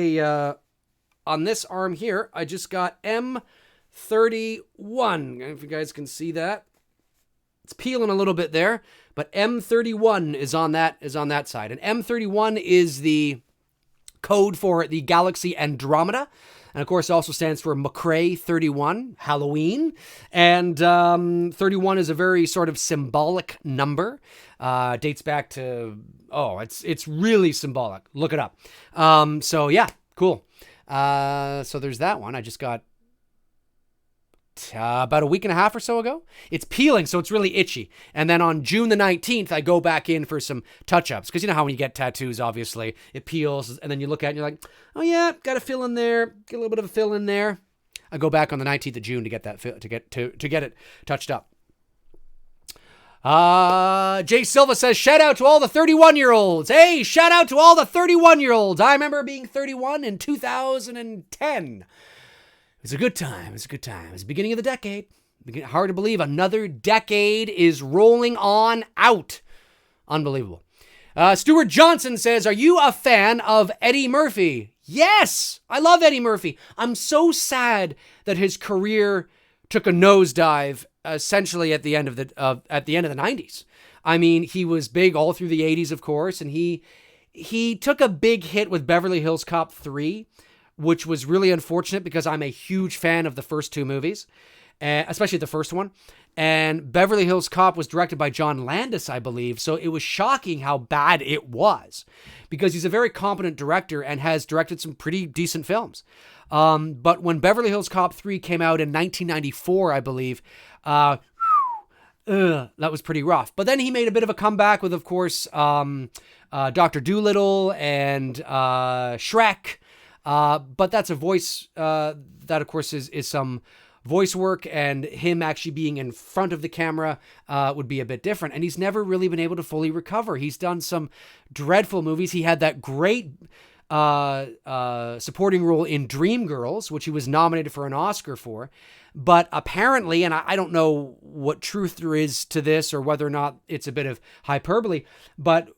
on this arm here, I just got M31. If you guys can see that. It's peeling a little bit there, but M31 is on that side. And M31 is the code for the galaxy Andromeda. And of course, it also stands for McCrae 31, Halloween. And 31 is a very sort of symbolic number. Dates back to, it's really symbolic. Look it up. So yeah, cool. So there's that one. I just got about a week and a half or so ago. It's peeling, so it's really itchy. And then on June the 19th, I go back in for some touch-ups. Because you know how when you get tattoos, obviously, it peels, and then you look at it and you're like, oh yeah, got a fill in there, get a little bit of a fill in there. I go back on the 19th of June to get that to get it touched up. Jay Silva says, shout out to all the 31-year-olds. Hey, shout out to all the 31-year-olds. I remember being 31 in 2010. It was a good time. It was the beginning of the decade. Hard to believe another decade is rolling on out. Unbelievable. Stuart Johnson says, are you a fan of Eddie Murphy? Yes, I love Eddie Murphy. I'm so sad that his career took a nosedive essentially at the end of the 90s. I mean, he was big all through the 80s, of course, and he took a big hit with Beverly Hills Cop 3. Which was really unfortunate because I'm a huge fan of the first two movies, especially the first one. And Beverly Hills Cop was directed by John Landis, I believe. So it was shocking how bad it was because he's a very competent director and has directed some pretty decent films. But when Beverly Hills Cop 3 came out in 1994, I believe, that was pretty rough. But then he made a bit of a comeback with, of course, Dr. Dolittle and Shrek. But that's a voice, that of course is some voice work, and him actually being in front of the camera, would be a bit different. And he's never really been able to fully recover. He's done some dreadful movies. He had that great, supporting role in Dreamgirls, which he was nominated for an Oscar for. But apparently, and I don't know what truth there is to this or whether or not it's a bit of hyperbole, but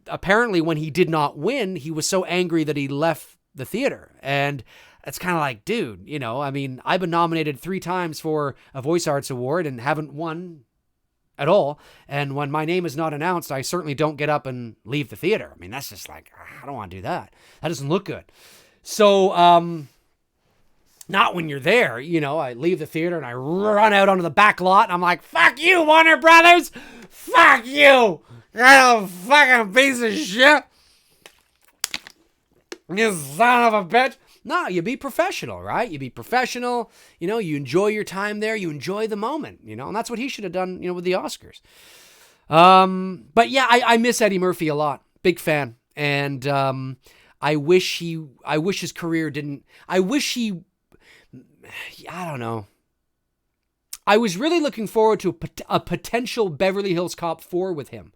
apparently when he did not win, he was so angry that he left the theater. And it's kind of like, dude, I mean, I've been nominated 3 times for a Voice Arts Award and haven't won at all. And when my name is not announced, I certainly don't get up and leave the theater. I mean, that's just like, I don't want to do that. That doesn't look good. So, not when you're there, I leave the theater and I run out onto the back lot and I'm like, fuck you, Warner Brothers. Fuck you. You're a fucking piece of shit. You son of a bitch. No, you be professional, right? You be professional. You enjoy your time there. You enjoy the moment, and that's what he should have done, with the Oscars. But yeah, I miss Eddie Murphy a lot. Big fan. And I wish his career didn't, I don't know. I was really looking forward to a potential Beverly Hills Cop 4 with him.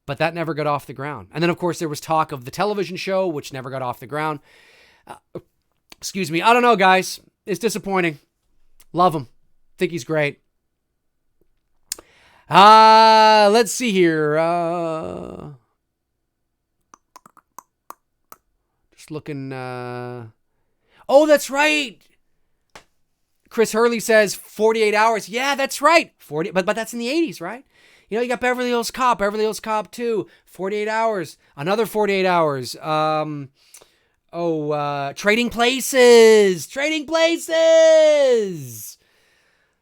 But that never got off the ground. And then, of course, there was talk of the television show, which never got off the ground. Excuse me. I don't know, guys. It's disappointing. Love him. Think he's great. Let's see here. Just looking. Oh, that's right. Chris Hurley says 48 hours. Yeah, that's right. 40, but that's in the 80s, right? You know, you got Beverly Hills Cop 2, 48 hours, another 48 hours. Trading Places.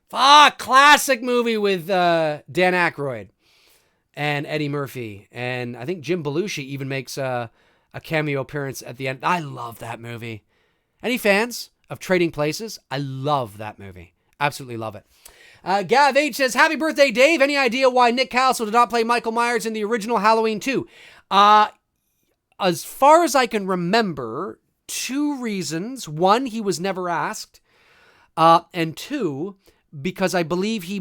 Fuck, classic movie with Dan Aykroyd and Eddie Murphy. And I think Jim Belushi even makes a cameo appearance at the end. I love that movie. Any fans of Trading Places? I love that movie. Absolutely love it. Gav H says, happy birthday, Dave. Any idea why Nick Castle did not play Michael Myers in the original Halloween 2? As far as I can remember, 2 reasons. 1, he was never asked. And 2, because I believe he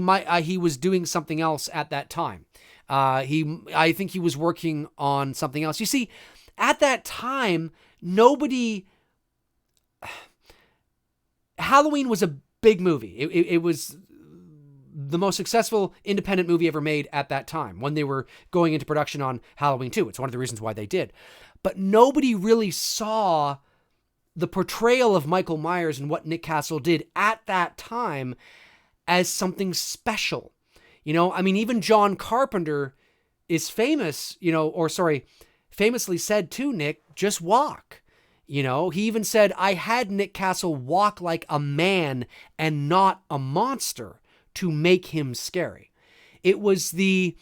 was doing something else at that time. I think he was working on something else. You see, at that time, Halloween was a big movie. It was the most successful independent movie ever made at that time when they were going into production on Halloween 2. It's one of the reasons why they did. But nobody really saw the portrayal of Michael Myers and what Nick Castle did at that time as something special. You know, I mean, even John Carpenter is famously said to Nick, just walk. You know, he even said, I had Nick Castle walk like a man and not a monster to make him scary. It was the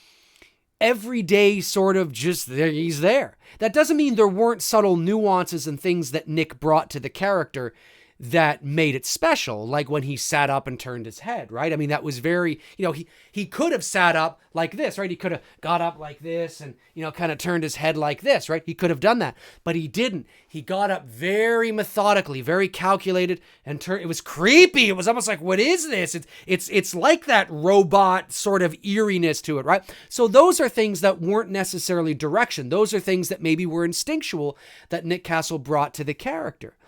everyday sort of just there, he's there. That doesn't mean there weren't subtle nuances and things that Nick brought to the character that made it special, like when he sat up and turned his head, right? I mean, that was very, he could have sat up like this, right? He could have got up like this and, kind of turned his head like this, right? He could have done that, but he didn't. He got up very methodically, very calculated, and it was creepy. It was almost like, what is this? It's like that robot sort of eeriness to it, right? So those are things that weren't necessarily direction. Those are things that maybe were instinctual that Nick Castle brought to the character.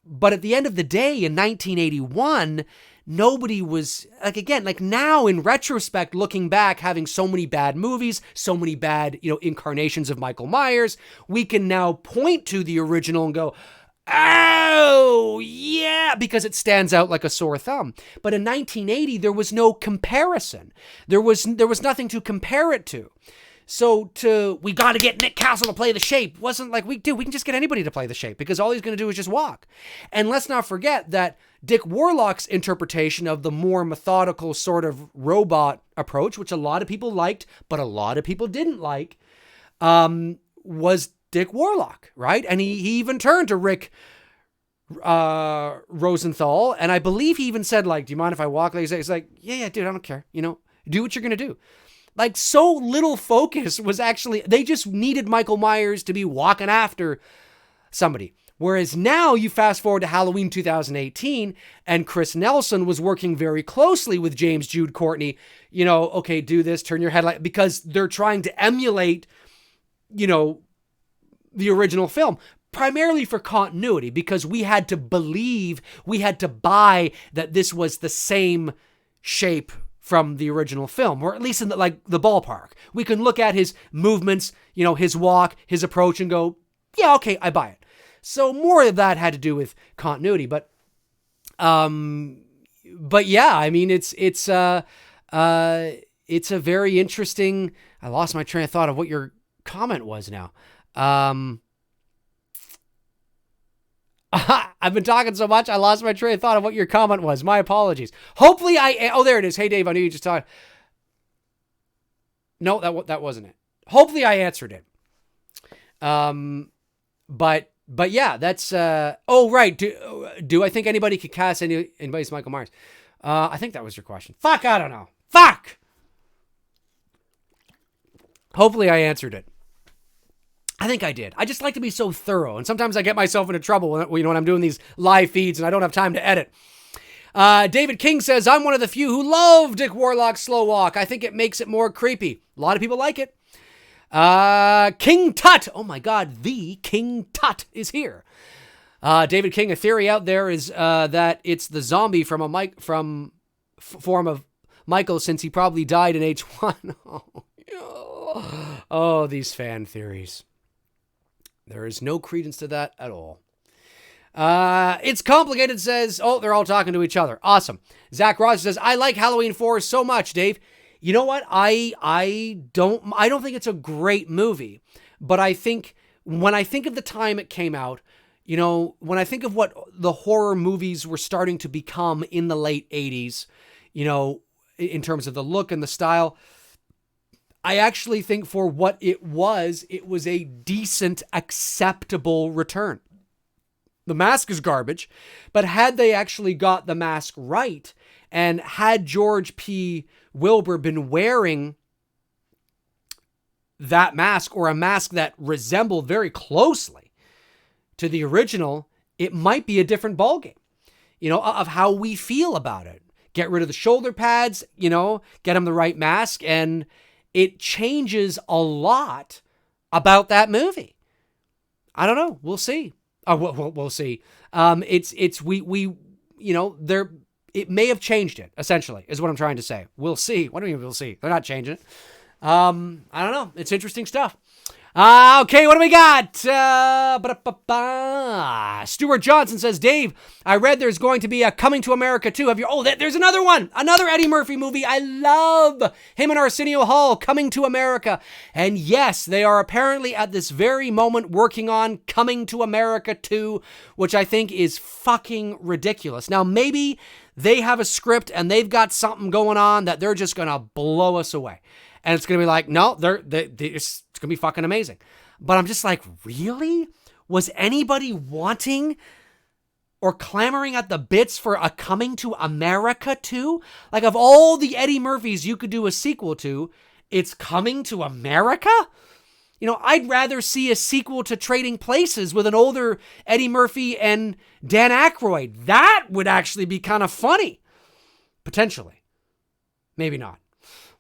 But at the end of the day, in 1981, nobody was, now in retrospect, looking back, having so many bad movies, so many bad, incarnations of Michael Myers, we can now point to the original and go, oh, yeah, because it stands out like a sore thumb. But in 1980, there was no comparison. There was nothing to compare it to. So we got to get Nick Castle to play the Shape wasn't like we can just get anybody to play the Shape because all he's going to do is just walk. And let's not forget that Dick Warlock's interpretation of the more methodical sort of robot approach, which a lot of people liked, but a lot of people didn't like, was Dick Warlock, right? And he even turned to Rick Rosenthal, and I believe he even said, like, do you mind if I walk? He's like, yeah, dude, I don't care. Do what you're going to do. Like, so little focus was actually, they just needed Michael Myers to be walking after somebody. Whereas now you fast forward to Halloween 2018 and Chris Nelson was working very closely with James Jude Courtney, okay, do this, turn your head like, because they're trying to emulate, the original film. Primarily for continuity, because we had to buy that this was the same Shape from the original film, or at least in the ballpark. We can look at his movements, his walk, his approach, and go, yeah, okay, I buy it. So more of that had to do with continuity, but yeah, I mean, it's a very interesting. I lost my train of thought of what your comment was now. I've been talking so much, I lost my train of thought of what your comment was. My apologies. Hopefully there it is. Hey, Dave, I knew you just talked. No, that wasn't it. Hopefully I answered it. But yeah, that's, right. Do I think anybody could cast anybody's Michael Myers? I think that was your question. Fuck, I don't know. Fuck! Hopefully I answered it. I think I did. I just like to be so thorough. And sometimes I get myself into trouble when I'm doing these live feeds and I don't have time to edit. David King says, I'm one of the few who love Dick Warlock's slow walk. I think it makes it more creepy. A lot of people like it. King Tut. Oh my God. The King Tut is here. David King, a theory out there is that it's the zombie from form of Michael, since he probably died in H1. Oh, these fan theories. There is no credence to that at all. It's complicated says, oh, they're all talking to each other. Awesome. Zach Ross says, I like Halloween 4 so much, Dave. You know what? I don't think it's a great movie, but I think when I think of the time it came out, you know, when I think of what the horror movies were starting to become in the late 80s, you know, in terms of the look and the style, I actually think for what it was a decent, acceptable return. The mask is garbage, but had they actually got the mask right, and had George P. Wilbur been wearing that mask, or a mask that resembled very closely to the original, it might be a different ballgame, you know, of how we feel about it. Get rid of the shoulder pads, you know, get him the right mask, and it changes a lot about that movie. I don't know. We'll see. We'll see. We you know, it may have changed it, essentially, is what I'm trying to say. We'll see. What do you mean we'll see? They're not changing it. I don't know. It's interesting stuff. Okay, what do we got? Stuart Johnson says, Dave, I read there's going to be a Coming to America 2. There's another one. Another Eddie Murphy movie. I love him and Arsenio Hall, Coming to America. And yes, they are apparently at this very moment working on Coming to America 2, which I think is fucking ridiculous. Now, maybe they have a script and they've got something going on that they're just going to blow us away. And it's going to be like, no, it's going to be fucking amazing. But I'm just like, really? Was anybody wanting or clamoring at the bits for a Coming to America 2? Like, of all the Eddie Murphys you could do a sequel to, it's Coming to America? You know, I'd rather see a sequel to Trading Places with an older Eddie Murphy and Dan Aykroyd. That would actually be kind of funny. Potentially. Maybe not.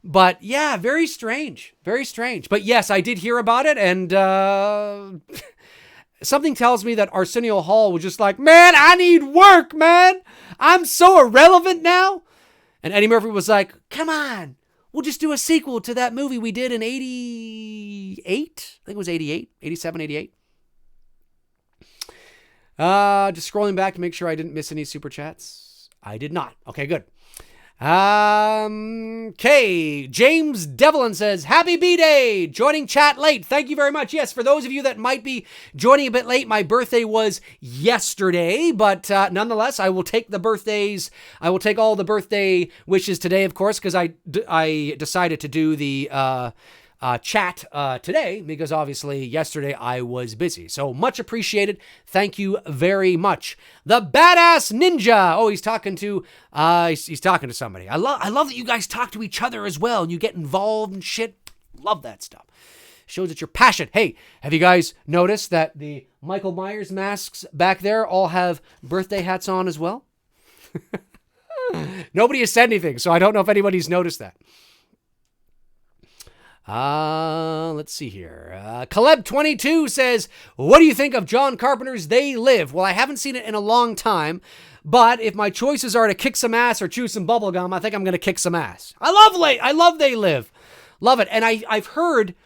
But yeah, very strange. Very strange. But yes, I did hear about it, and something tells me that Arsenio Hall was just like, man, I need work, man. I'm so irrelevant now. And Eddie Murphy was like, come on, we'll just do a sequel to that movie we did in 88? I think it was 88, 87, 88. Just scrolling back to make sure I didn't miss any super chats. I did not. Okay, good. Okay, James Devlin says, happy B-Day, joining chat late. Thank you very much. Yes, for those of you that might be joining a bit late, my birthday was yesterday, but nonetheless, I will take all the birthday wishes today, of course, because I decided to do the chat today, because obviously yesterday I was busy. So much appreciated. Thank you very much. The Badass Ninja. Oh, he's talking to somebody. I love that you guys talk to each other as well, and you get involved and shit. Love that stuff. Shows that you're passionate. Hey, have you guys noticed that the Michael Myers masks back there all have birthday hats on as well? Nobody has said anything, so I don't know if anybody's noticed that. Let's see here. Caleb22 says, what do you think of John Carpenter's They Live? Well, I haven't seen it in a long time, but if my choices are to kick some ass or chew some bubblegum, I think I'm going to kick some ass. I love They Live. Love it. And I've heard,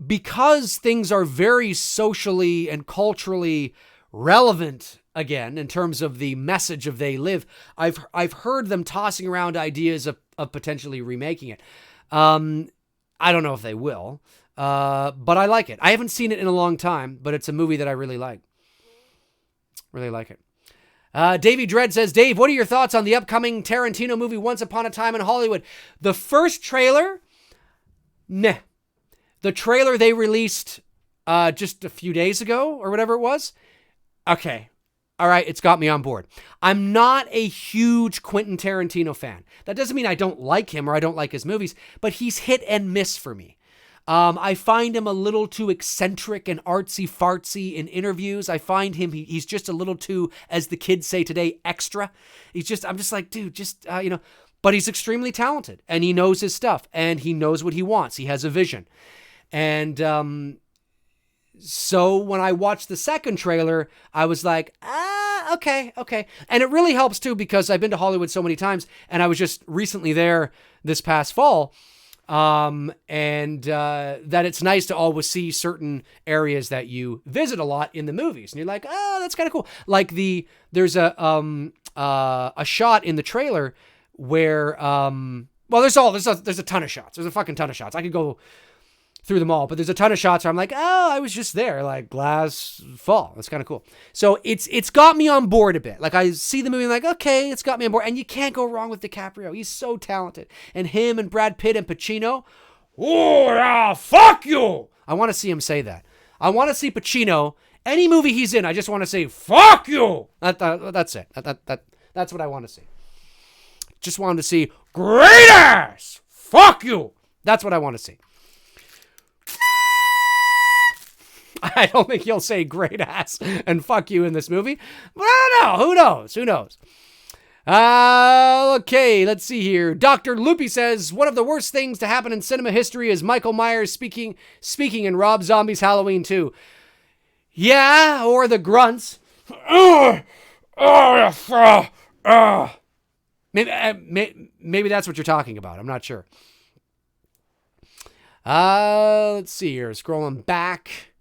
because things are very socially and culturally relevant again, in terms of the message of They Live, I've heard them tossing around ideas of potentially remaking it. I don't know if they will, but I like it. I haven't seen it in a long time, but it's a movie that I really like. Really like it. Davey Dredd says, Dave, what are your thoughts on the upcoming Tarantino movie, Once Upon a Time in Hollywood? The first trailer, meh. The trailer they released just a few days ago, or whatever it was, okay. All right, it's got me on board. I'm not a huge Quentin Tarantino fan. That doesn't mean I don't like him or I don't like his movies, but he's hit and miss for me. I find him a little too eccentric and artsy-fartsy in interviews. I find he's just a little too, as the kids say today, extra. I'm just like, dude, but he's extremely talented, and he knows his stuff, and he knows what he wants. He has a vision. And so when I watched the second trailer, I was like, okay. And it really helps too, because I've been to Hollywood so many times, and I was just recently there this past fall. and that it's nice to always see certain areas that you visit a lot in the movies, and you're like, oh, that's kind of cool. Like there's a shot in the trailer where well, there's a ton of shots. There's a fucking ton of shots. I could go through them all, but there's a ton of shots where I'm like, oh, I was just there, like glass fall. That's kind of cool. So it's got me on board a bit. Like I see the movie, I'm like, okay, it's got me on board. And you can't go wrong with DiCaprio. He's so talented. And him and Brad Pitt and Pacino, oh, yeah, fuck you. I want to see him say that. I want to see Pacino, any movie he's in, I just want to say, fuck you. That's it. That's what I want to see. Just wanted to see, great ass, fuck you. That's what I want to see. I don't think he'll say great ass and fuck you in this movie. But I don't know. Who knows? Who knows? Okay, let's see here. Dr. Loopy says, one of the worst things to happen in cinema history is Michael Myers speaking in Rob Zombie's Halloween 2. Yeah, or the grunts. Maybe that's what you're talking about. I'm not sure. Let's see here. Scrolling back.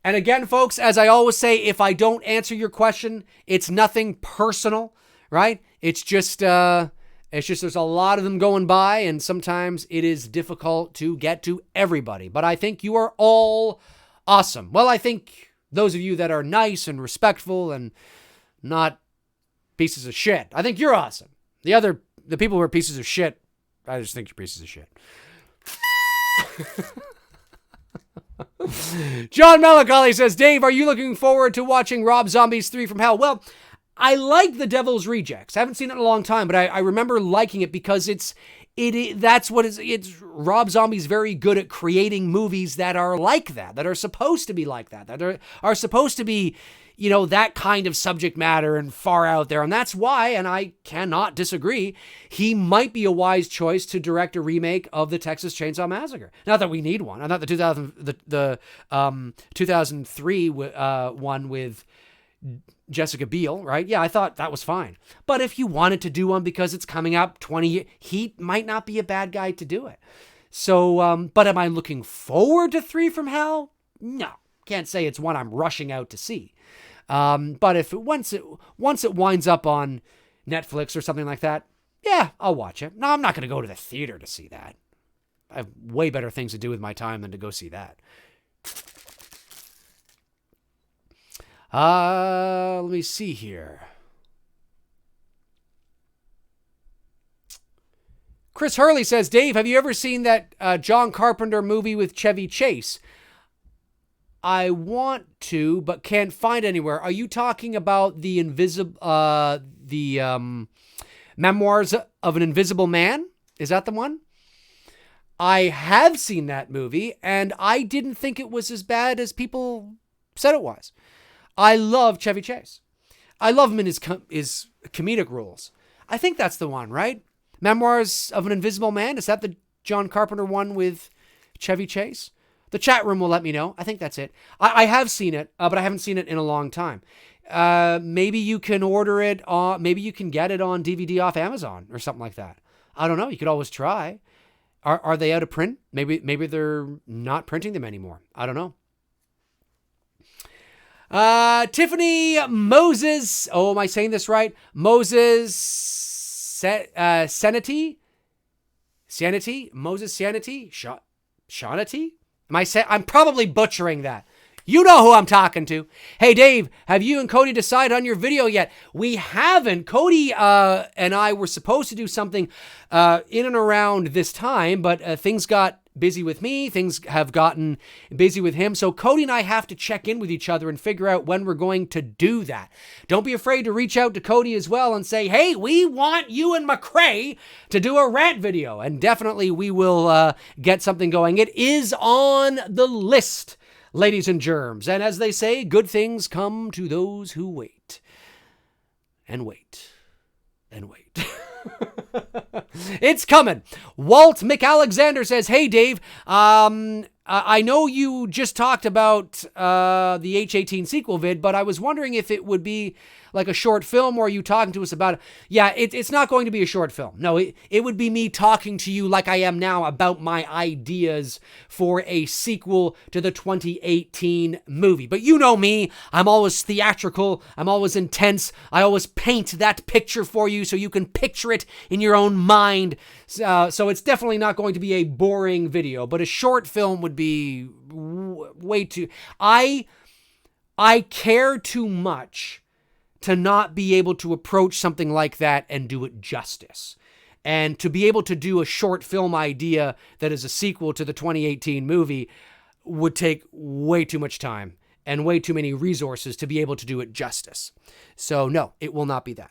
And again, folks, as I always say, if I don't answer your question, it's nothing personal, right? It's just there's a lot of them going by, and sometimes it is difficult to get to everybody. But I think you are all awesome. Well, I think those of you that are nice and respectful and not pieces of shit, I think you're awesome. The people who are pieces of shit, I just think you're pieces of shit. John Melancholy says, Dave, are you looking forward to watching Rob Zombie's 3 from Hell? Well, I like The Devil's Rejects. I haven't seen it in a long time, but I remember liking it because it's Rob Zombie's very good at creating movies that are like that are supposed to be like that are supposed to be, you know, that kind of subject matter and far out there. And that's why, and I cannot disagree, he might be a wise choice to direct a remake of the Texas Chainsaw Massacre. Not that we need one. I thought the 2003 one with Jessica Biel, right? Yeah, I thought that was fine. But if you wanted to do one because it's coming up 20 years, he might not be a bad guy to do it. So, but am I looking forward to 3 from Hell? No. Can't say it's one I'm rushing out to see. But if once it winds up on Netflix or something like that, yeah, I'll watch it. No, I'm not going to go to the theater to see that. I have way better things to do with my time than to go see that. Let me see here. Chris Hurley says, Dave, have you ever seen that John Carpenter movie with Chevy Chase? I want to, but can't find anywhere. Are you talking about the Memoirs of an Invisible Man? Is that the one? I have seen that movie, and I didn't think it was as bad as people said it was. I love Chevy Chase. I love him in his comedic roles. I think that's the one, right? Memoirs of an Invisible Man? Is that the John Carpenter one with Chevy Chase? The chat room will let me know. I think that's it. I have seen it, but I haven't seen it in a long time. Maybe you can order it on, maybe you can get it on DVD off Amazon or something like that. I don't know. You could always try. Are they out of print? Maybe they're not printing them anymore. I don't know. Tiffany Moses. Oh, am I saying this right? Moses Sanity? Moses Sanity? Shawnity? I'm probably butchering that. You know who I'm talking to. Hey, Dave, have you and Cody decided on your video yet? We haven't. Cody and I were supposed to do something in and around this time, but things got busy with me. Things have gotten busy with him. So Cody and I have to check in with each other and figure out when we're going to do that. Don't be afraid to reach out to Cody as well and say, hey, we want you and McCrae to do a rant video. And definitely we will get something going. It is on the list, ladies and germs. And as they say, good things come to those who wait. And wait. And wait. It's coming. Walt McAlexander says, "Hey, Dave, I know you just talked about the H-18 sequel vid, but I was wondering if it would be like a short film, or are you talking to us about it?" Yeah, it's not going to be a short film. No, it would be me talking to you like I am now about my ideas for a sequel to the 2018 movie. But you know me, I'm always theatrical, I'm always intense, I always paint that picture for you so you can picture it in your own mind. So it's definitely not going to be a boring video, but a short film would be way too... I care too much to not be able to approach something like that and do it justice. And to be able to do a short film idea that is a sequel to the 2018 movie would take way too much time and way too many resources to be able to do it justice. So no, it will not be that.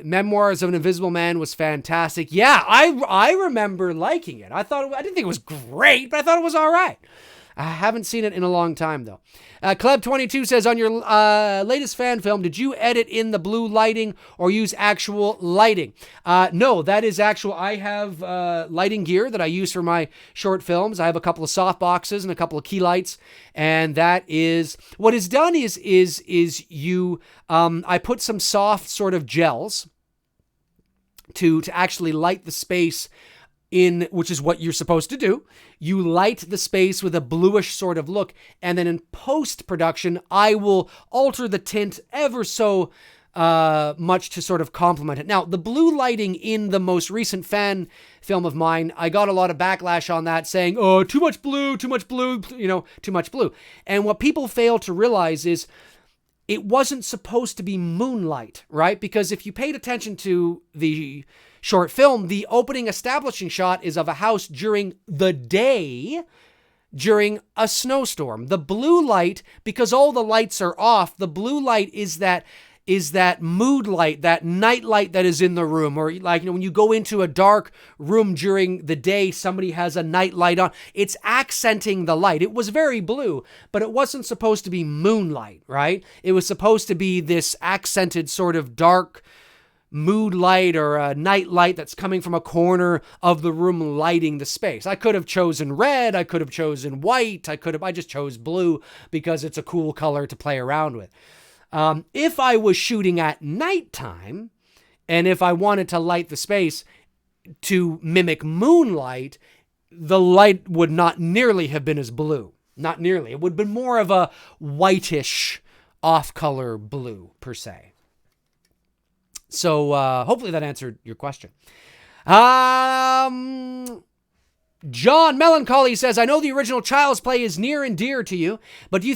Memoirs of an Invisible Man was fantastic. Yeah, I remember liking it. I didn't think it was great, but I thought it was all right. I haven't seen it in a long time, though. Club22 says, on your latest fan film, did you edit in the blue lighting or use actual lighting? No, that is actual. I have lighting gear that I use for my short films. I have a couple of soft boxes and a couple of key lights, and that is what is done is you I put some soft sort of gels to actually light the space in, which is what you're supposed to do. You light the space with a bluish sort of look, and then in post-production, I will alter the tint ever so much to sort of complement it. Now, the blue lighting in the most recent fan film of mine, I got a lot of backlash on that saying, oh, too much blue, too much blue, too much blue. And what people fail to realize is it wasn't supposed to be moonlight, right? Because if you paid attention to the short film, the opening establishing shot is of a house during the day, during a snowstorm. The blue light, because all the lights are off, the blue light is that mood light, that night light that is in the room. Or like, when you go into a dark room during the day, somebody has a night light on. It's accenting the light. It was very blue, but it wasn't supposed to be moonlight, right? It was supposed to be this accented sort of dark mood light or a night light that's coming from a corner of the room lighting the space. I could have chosen red, I could have chosen white, I just chose blue because it's a cool color to play around with. If I was shooting at nighttime and if I wanted to light the space to mimic moonlight, the light would not nearly have been as blue. Not nearly. It would have been more of a whitish off-color blue per se. So hopefully that answered your question. John Melancholy says, I know the original Child's Play is near and dear to you, but do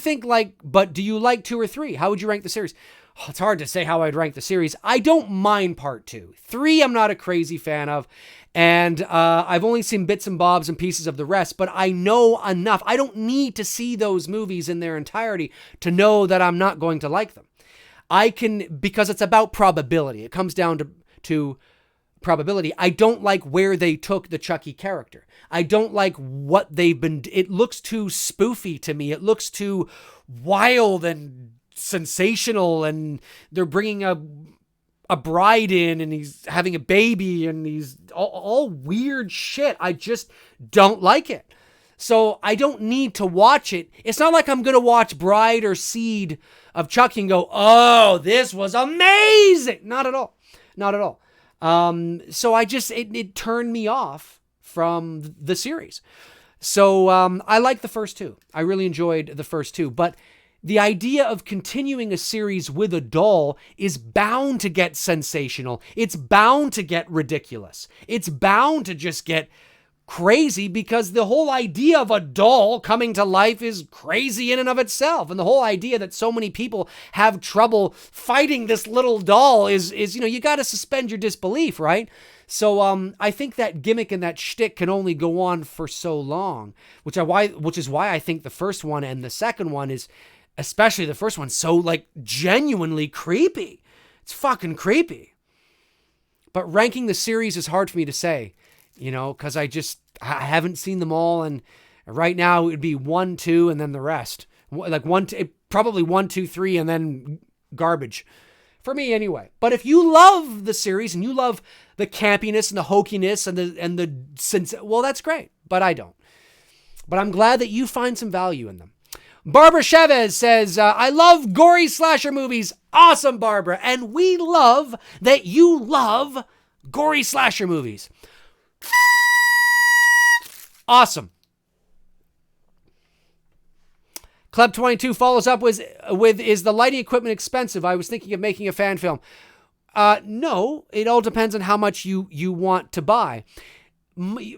you like 2 or 3? How would you rank the series? Oh, it's hard to say how I'd rank the series. I don't mind part 2. 3, I'm not a crazy fan of. And I've only seen bits and bobs and pieces of the rest, but I know enough. I don't need to see those movies in their entirety to know that I'm not going to like them. Because it's about probability. It comes down to probability. I don't like where they took the Chucky character. I don't like what they've been... It looks too spoofy to me. It looks too wild and sensational, and they're bringing a bride in, and he's having a baby, and he's all weird shit. I just don't like it. So I don't need to watch it. It's not like I'm going to watch Bride or Seed of Chucky and go, oh, this was amazing. Not at all. Not at all. So it turned me off from the series. So I like the first 2. I really enjoyed the first 2. But the idea of continuing a series with a doll is bound to get sensational. It's bound to get ridiculous. It's bound to just get crazy, because the whole idea of a doll coming to life is crazy in and of itself. And the whole idea that so many people have trouble fighting this little doll is you got to suspend your disbelief, right? So I think that gimmick and that shtick can only go on for so long, which is why I think the first one and the second one is, especially the first one, so like genuinely creepy. It's fucking creepy. But ranking the series is hard for me to say. Because I haven't seen them all, and right now it would be 1, 2, and then the rest. Like probably 1, 2, 3, and then garbage For me, anyway. But if you love the series and you love the campiness and the hokiness and the sense, well, that's great. But I don't. But I'm glad that you find some value in them. Barbara Chavez says, I love gory slasher movies. Awesome, Barbara. And we love that you love gory slasher movies. Awesome. Club 22 follows up with, is the lighting equipment expensive? I was thinking of making a fan film. No, it all depends on how much you want to buy.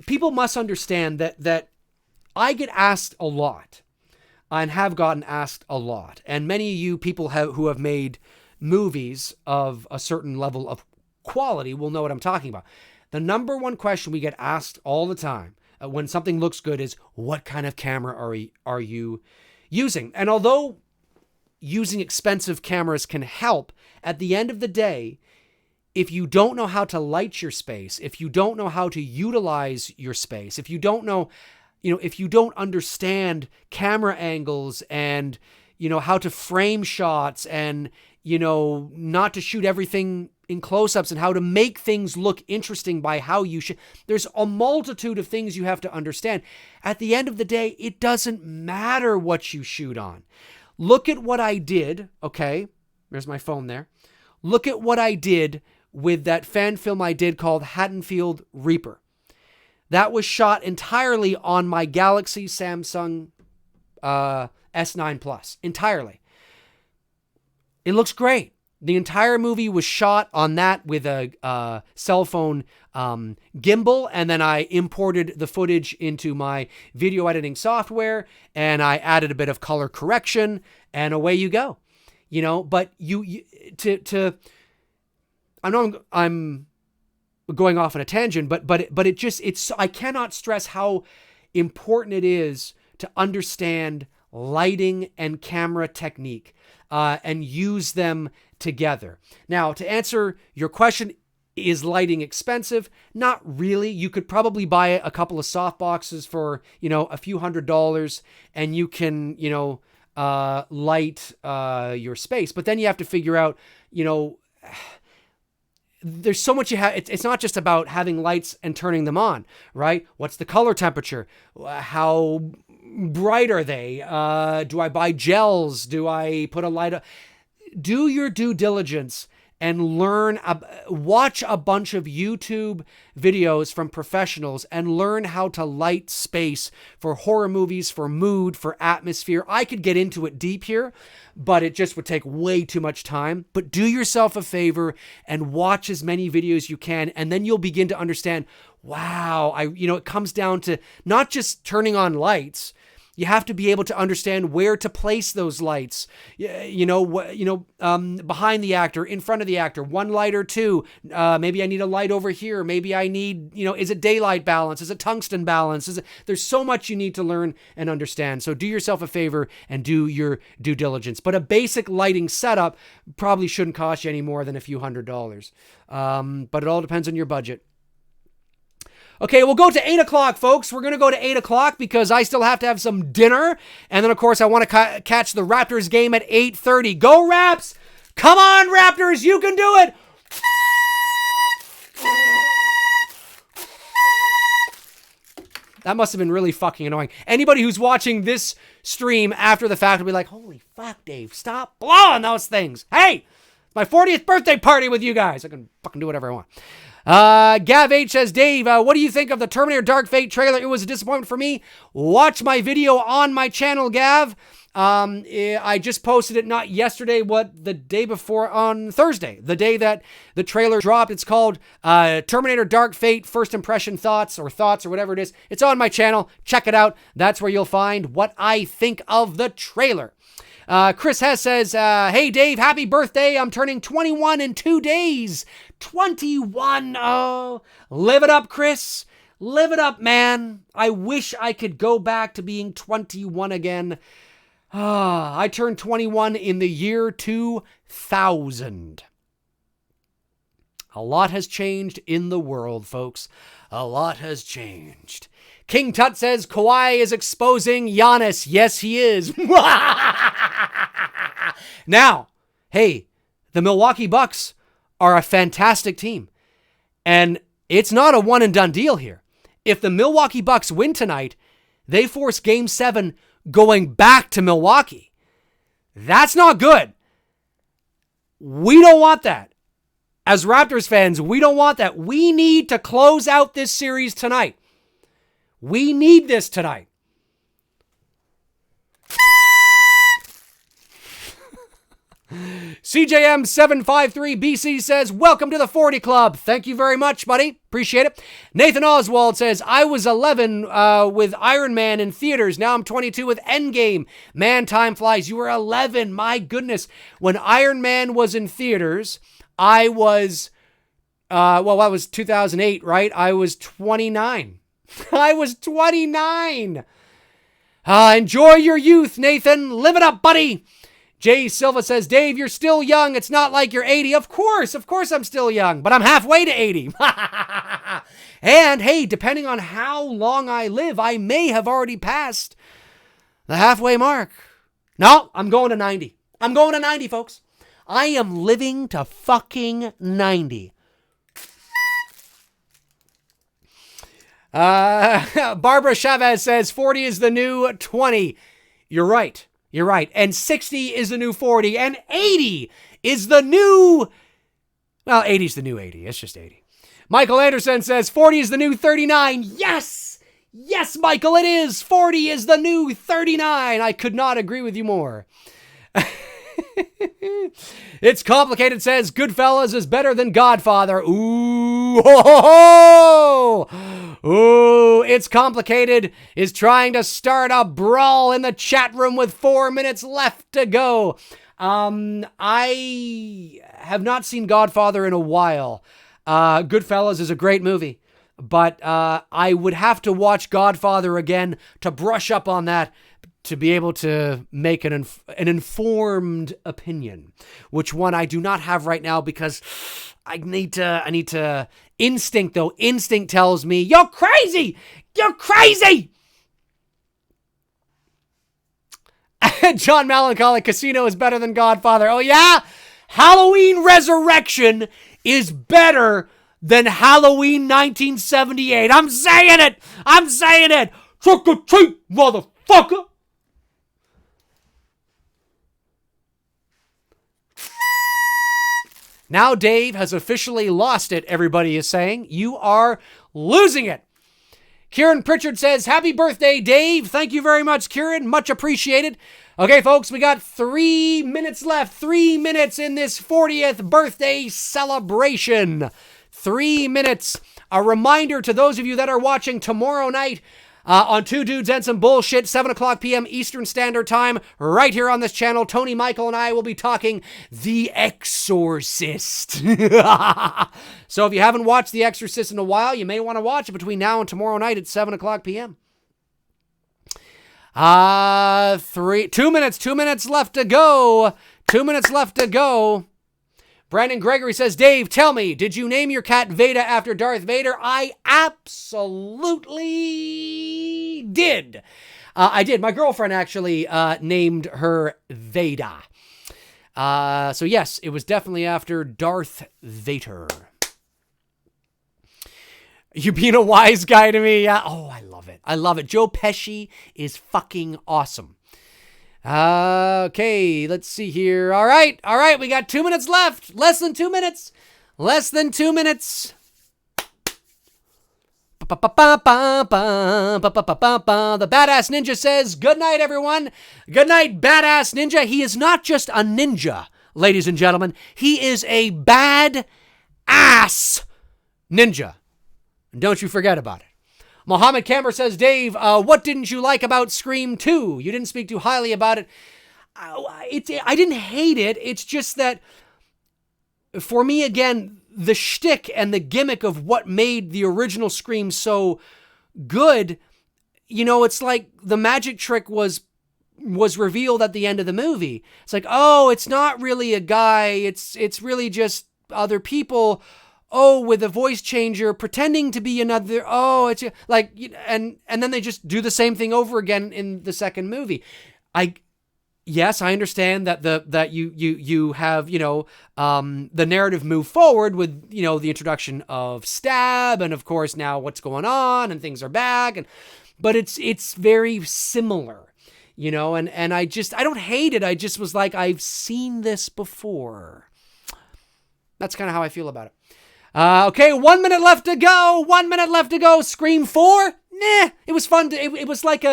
People must understand that I get asked a lot and have gotten asked a lot. And many of you people who have made movies of a certain level of quality will know what I'm talking about. The number one question we get asked all the time when something looks good is, what kind of camera are you using? And although using expensive cameras can help, at the end of the day, if you don't know how to light your space, if you don't know how to utilize your space, if you don't know, if you don't understand camera angles and, how to frame shots and, not to shoot everything in close-ups and how to make things look interesting by how you shoot. There's a multitude of things you have to understand. At the end of the day, it doesn't matter what you shoot on. Look at what I did, okay? There's my phone there. Look at what I did with that fan film I did called Haddonfield Reaper. That was shot entirely on my Galaxy Samsung S9 Plus. Entirely. It looks great. The entire movie was shot on that with a cell phone gimbal, and then I imported the footage into my video editing software, and I added a bit of color correction, and away you go. But I know I'm going off on a tangent, but it's I cannot stress how important it is to understand lighting and camera technique and use them together. Now, to answer your question, is lighting expensive? Not really. You could probably buy a couple of soft boxes for, a few $100s, and you can, light your space. But then you have to figure out, there's so much you have. It's not just about having lights and turning them on, right? What's the color temperature? How bright are they? Do I buy gels? Do I put a light up? Do your due diligence and watch a bunch of YouTube videos from professionals and learn how to light space for horror movies, for mood, for atmosphere. I could get into it deep here, but it just would take way too much time. But do yourself a favor and watch as many videos you can, and then you'll begin to understand, wow, it comes down to not just turning on lights. You have to be able to understand where to place those lights, behind the actor, in front of the actor, one light or two. Maybe I need a light over here. Maybe I need, is it daylight balance? Is it tungsten balance? There's so much you need to learn and understand. So do yourself a favor and do your due diligence. But a basic lighting setup probably shouldn't cost you any more than a few $100s. But it all depends on your budget. Okay, we'll go to 8 o'clock, folks. We're going to go to 8 o'clock because I still have to have some dinner. And then, of course, I want to catch the Raptors game at 8:30. Go, Raps! Come on, Raptors! You can do it! That must have been really fucking annoying. Anybody who's watching this stream after the fact will be like, holy fuck, Dave, stop blowing those things. Hey, my 40th birthday party with you guys. I can fucking do whatever I want. Gav H says, Dave, what do you think of the Terminator Dark Fate trailer? It was a disappointment for me. Watch my video on my channel, Gav. I just posted it not yesterday, the day before, on Thursday, the day that the trailer dropped. It's called Terminator Dark Fate First Impression Thoughts or whatever it is. It's on my channel. Check it out. That's where you'll find what I think of the trailer. Chris Hess says, hey, Dave, happy birthday. I'm turning 21 in 2 days. 21. Oh, live it up, Chris. Live it up, man. I wish I could go back to being 21 again. I turned 21 in the year 2000. A lot has changed in the world, folks. A lot has changed. King Tut says Kawhi is exposing Giannis. Yes, he is. Now, hey, The Milwaukee Bucks are a fantastic team. And it's not a one and done deal here. If the Milwaukee Bucks win tonight, they force Game 7 going back to Milwaukee. That's not good. We don't want that. As Raptors fans, we don't want that. We need to close out this series tonight. We need this tonight. CJM753BC says, welcome to the 40 Club. Thank you very much, buddy. Appreciate it. Nathan Oswald says, I was 11 with Iron Man in theaters. Now I'm 22 with Endgame. Man, time flies. You were 11. My goodness. When Iron Man was in theaters, I was, that was 2008, right? I was 29. I was 29. Enjoy your youth, Nathan. Live it up, buddy. Jay Silva says, Dave, you're still young. It's not like you're 80. Of course I'm still young, but I'm halfway to 80. And hey, depending on how long I live, I may have already passed the halfway mark. No, I'm going to 90. I'm going to 90, folks. I am living to fucking 90. Barbara Chavez says 40 is the new 20. You're right. You're right. And 60 is the new 40. And 80 is the new... Well, 80 is the new 80. It's just 80. Michael Anderson says 40 is the new 39. Yes! Yes, Michael, it is. 40 is the new 39. I could not agree with you more. It's Complicated says Goodfellas is better than Godfather. Ooh, ho, ho, ho. Ooh, It's Complicated is trying to start a brawl in the chat room with 4 minutes left to go. I have not seen Godfather in a while. Goodfellas is a great movie, but I would have to watch Godfather again to brush up on that, to be able to make an informed opinion, which one I do not have right now because I need to instinct though. Instinct tells me, you're crazy! You're crazy! John Melancholy, Casino is better than Godfather. Oh yeah? Halloween Resurrection is better than Halloween 1978. I'm saying it! Trick or treat, motherfucker! Now Dave has officially lost it, everybody is saying. You are losing it. Kieran Pritchard says, happy birthday, Dave. Thank you very much, Kieran. Much appreciated. Okay, folks, we got 3 minutes left. 3 minutes in this 40th birthday celebration. 3 minutes. A reminder to those of you that are watching tomorrow night on Two Dudes and Some Bullshit, 7 o'clock p.m. Eastern Standard Time, right here on this channel. Tony, Michael, and I will be talking The Exorcist. So if you haven't watched The Exorcist in a while, you may want to watch it between now and tomorrow night at 7 o'clock p.m. 2 minutes left to go. 2 minutes left to go. Brandon Gregory says, Dave, tell me, did you name your cat Veda after Darth Vader? I absolutely did. I did. My girlfriend actually named her Veda. So yes, it was definitely after Darth Vader. You being a wise guy to me? Oh, I love it. I love it. Joe Pesci is fucking awesome. Okay, let's see here. All right. We got 2 minutes left. Less than 2 minutes. The Badass Ninja says, good night, everyone. Good night, Badass Ninja. He is not just a ninja, ladies and gentlemen. He is a bad-ass ninja. And don't you forget about it. Mohammed Camber says, Dave, what didn't you like about Scream 2? You didn't speak too highly about it. I didn't hate it. It's just that, for me, again, the shtick and the gimmick of what made the original Scream so good, you know, it's like the magic trick was revealed at the end of the movie. It's like, oh, it's not really a guy. It's really just other people. Oh, with a voice changer, pretending to be another. Oh, it's like, and then they just do the same thing over again in the second movie. yes, I understand that that you have, the narrative move forward with, the introduction of Stab, and of course now what's going on and things are back, but it's very similar, and I don't hate it. I just was like, I've seen this before. That's kind of how I feel about it. Okay, 1 minute left to go. 1 minute left to go. Scream 4? Nah, it was fun. It was like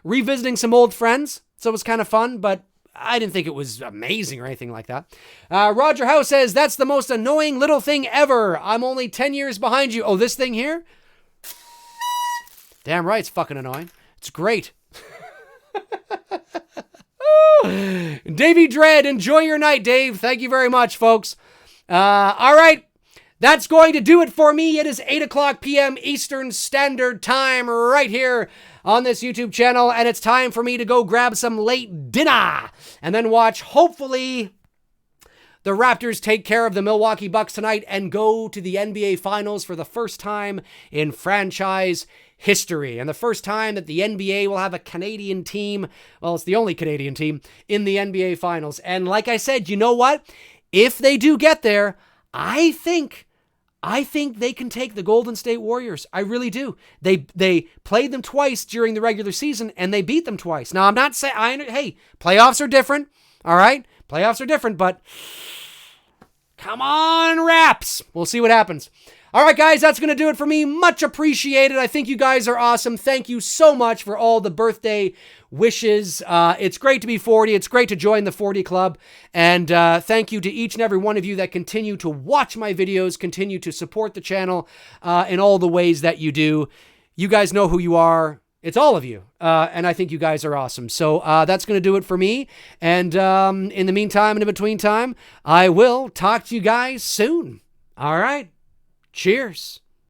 revisiting some old friends. So it was kind of fun, but I didn't think it was amazing or anything like that. Roger House says, that's the most annoying little thing ever. I'm only 10 years behind you. Oh, this thing here? Damn right, it's fucking annoying. It's great. Davey Dread, enjoy your night, Dave. Thank you very much, folks. All right. That's going to do it for me. It is 8 o'clock p.m. Eastern Standard Time right here on this YouTube channel, and it's time for me to go grab some late dinner and then watch, hopefully, the Raptors take care of the Milwaukee Bucks tonight and go to the NBA Finals for the first time in franchise history, and the first time that the NBA will have a Canadian team, well, it's the only Canadian team, in the NBA Finals. And like I said, you know what? If they do get there, I think they can take the Golden State Warriors. I really do. They played them twice during the regular season, and they beat them twice. Now, I'm not saying, hey, playoffs are different, all right? Playoffs are different, but come on, Raps. We'll see what happens. All right, guys, that's going to do it for me. Much appreciated. I think you guys are awesome. Thank you so much for all the birthday wishes. It's great to be 40. It's great to join the 40 Club. And thank you to each and every one of you that continue to watch my videos, continue to support the channel in all the ways that you do. You guys know who you are. It's all of you. And I think you guys are awesome. So that's going to do it for me. And in the meantime and in between time, I will talk to you guys soon. All right. Cheers.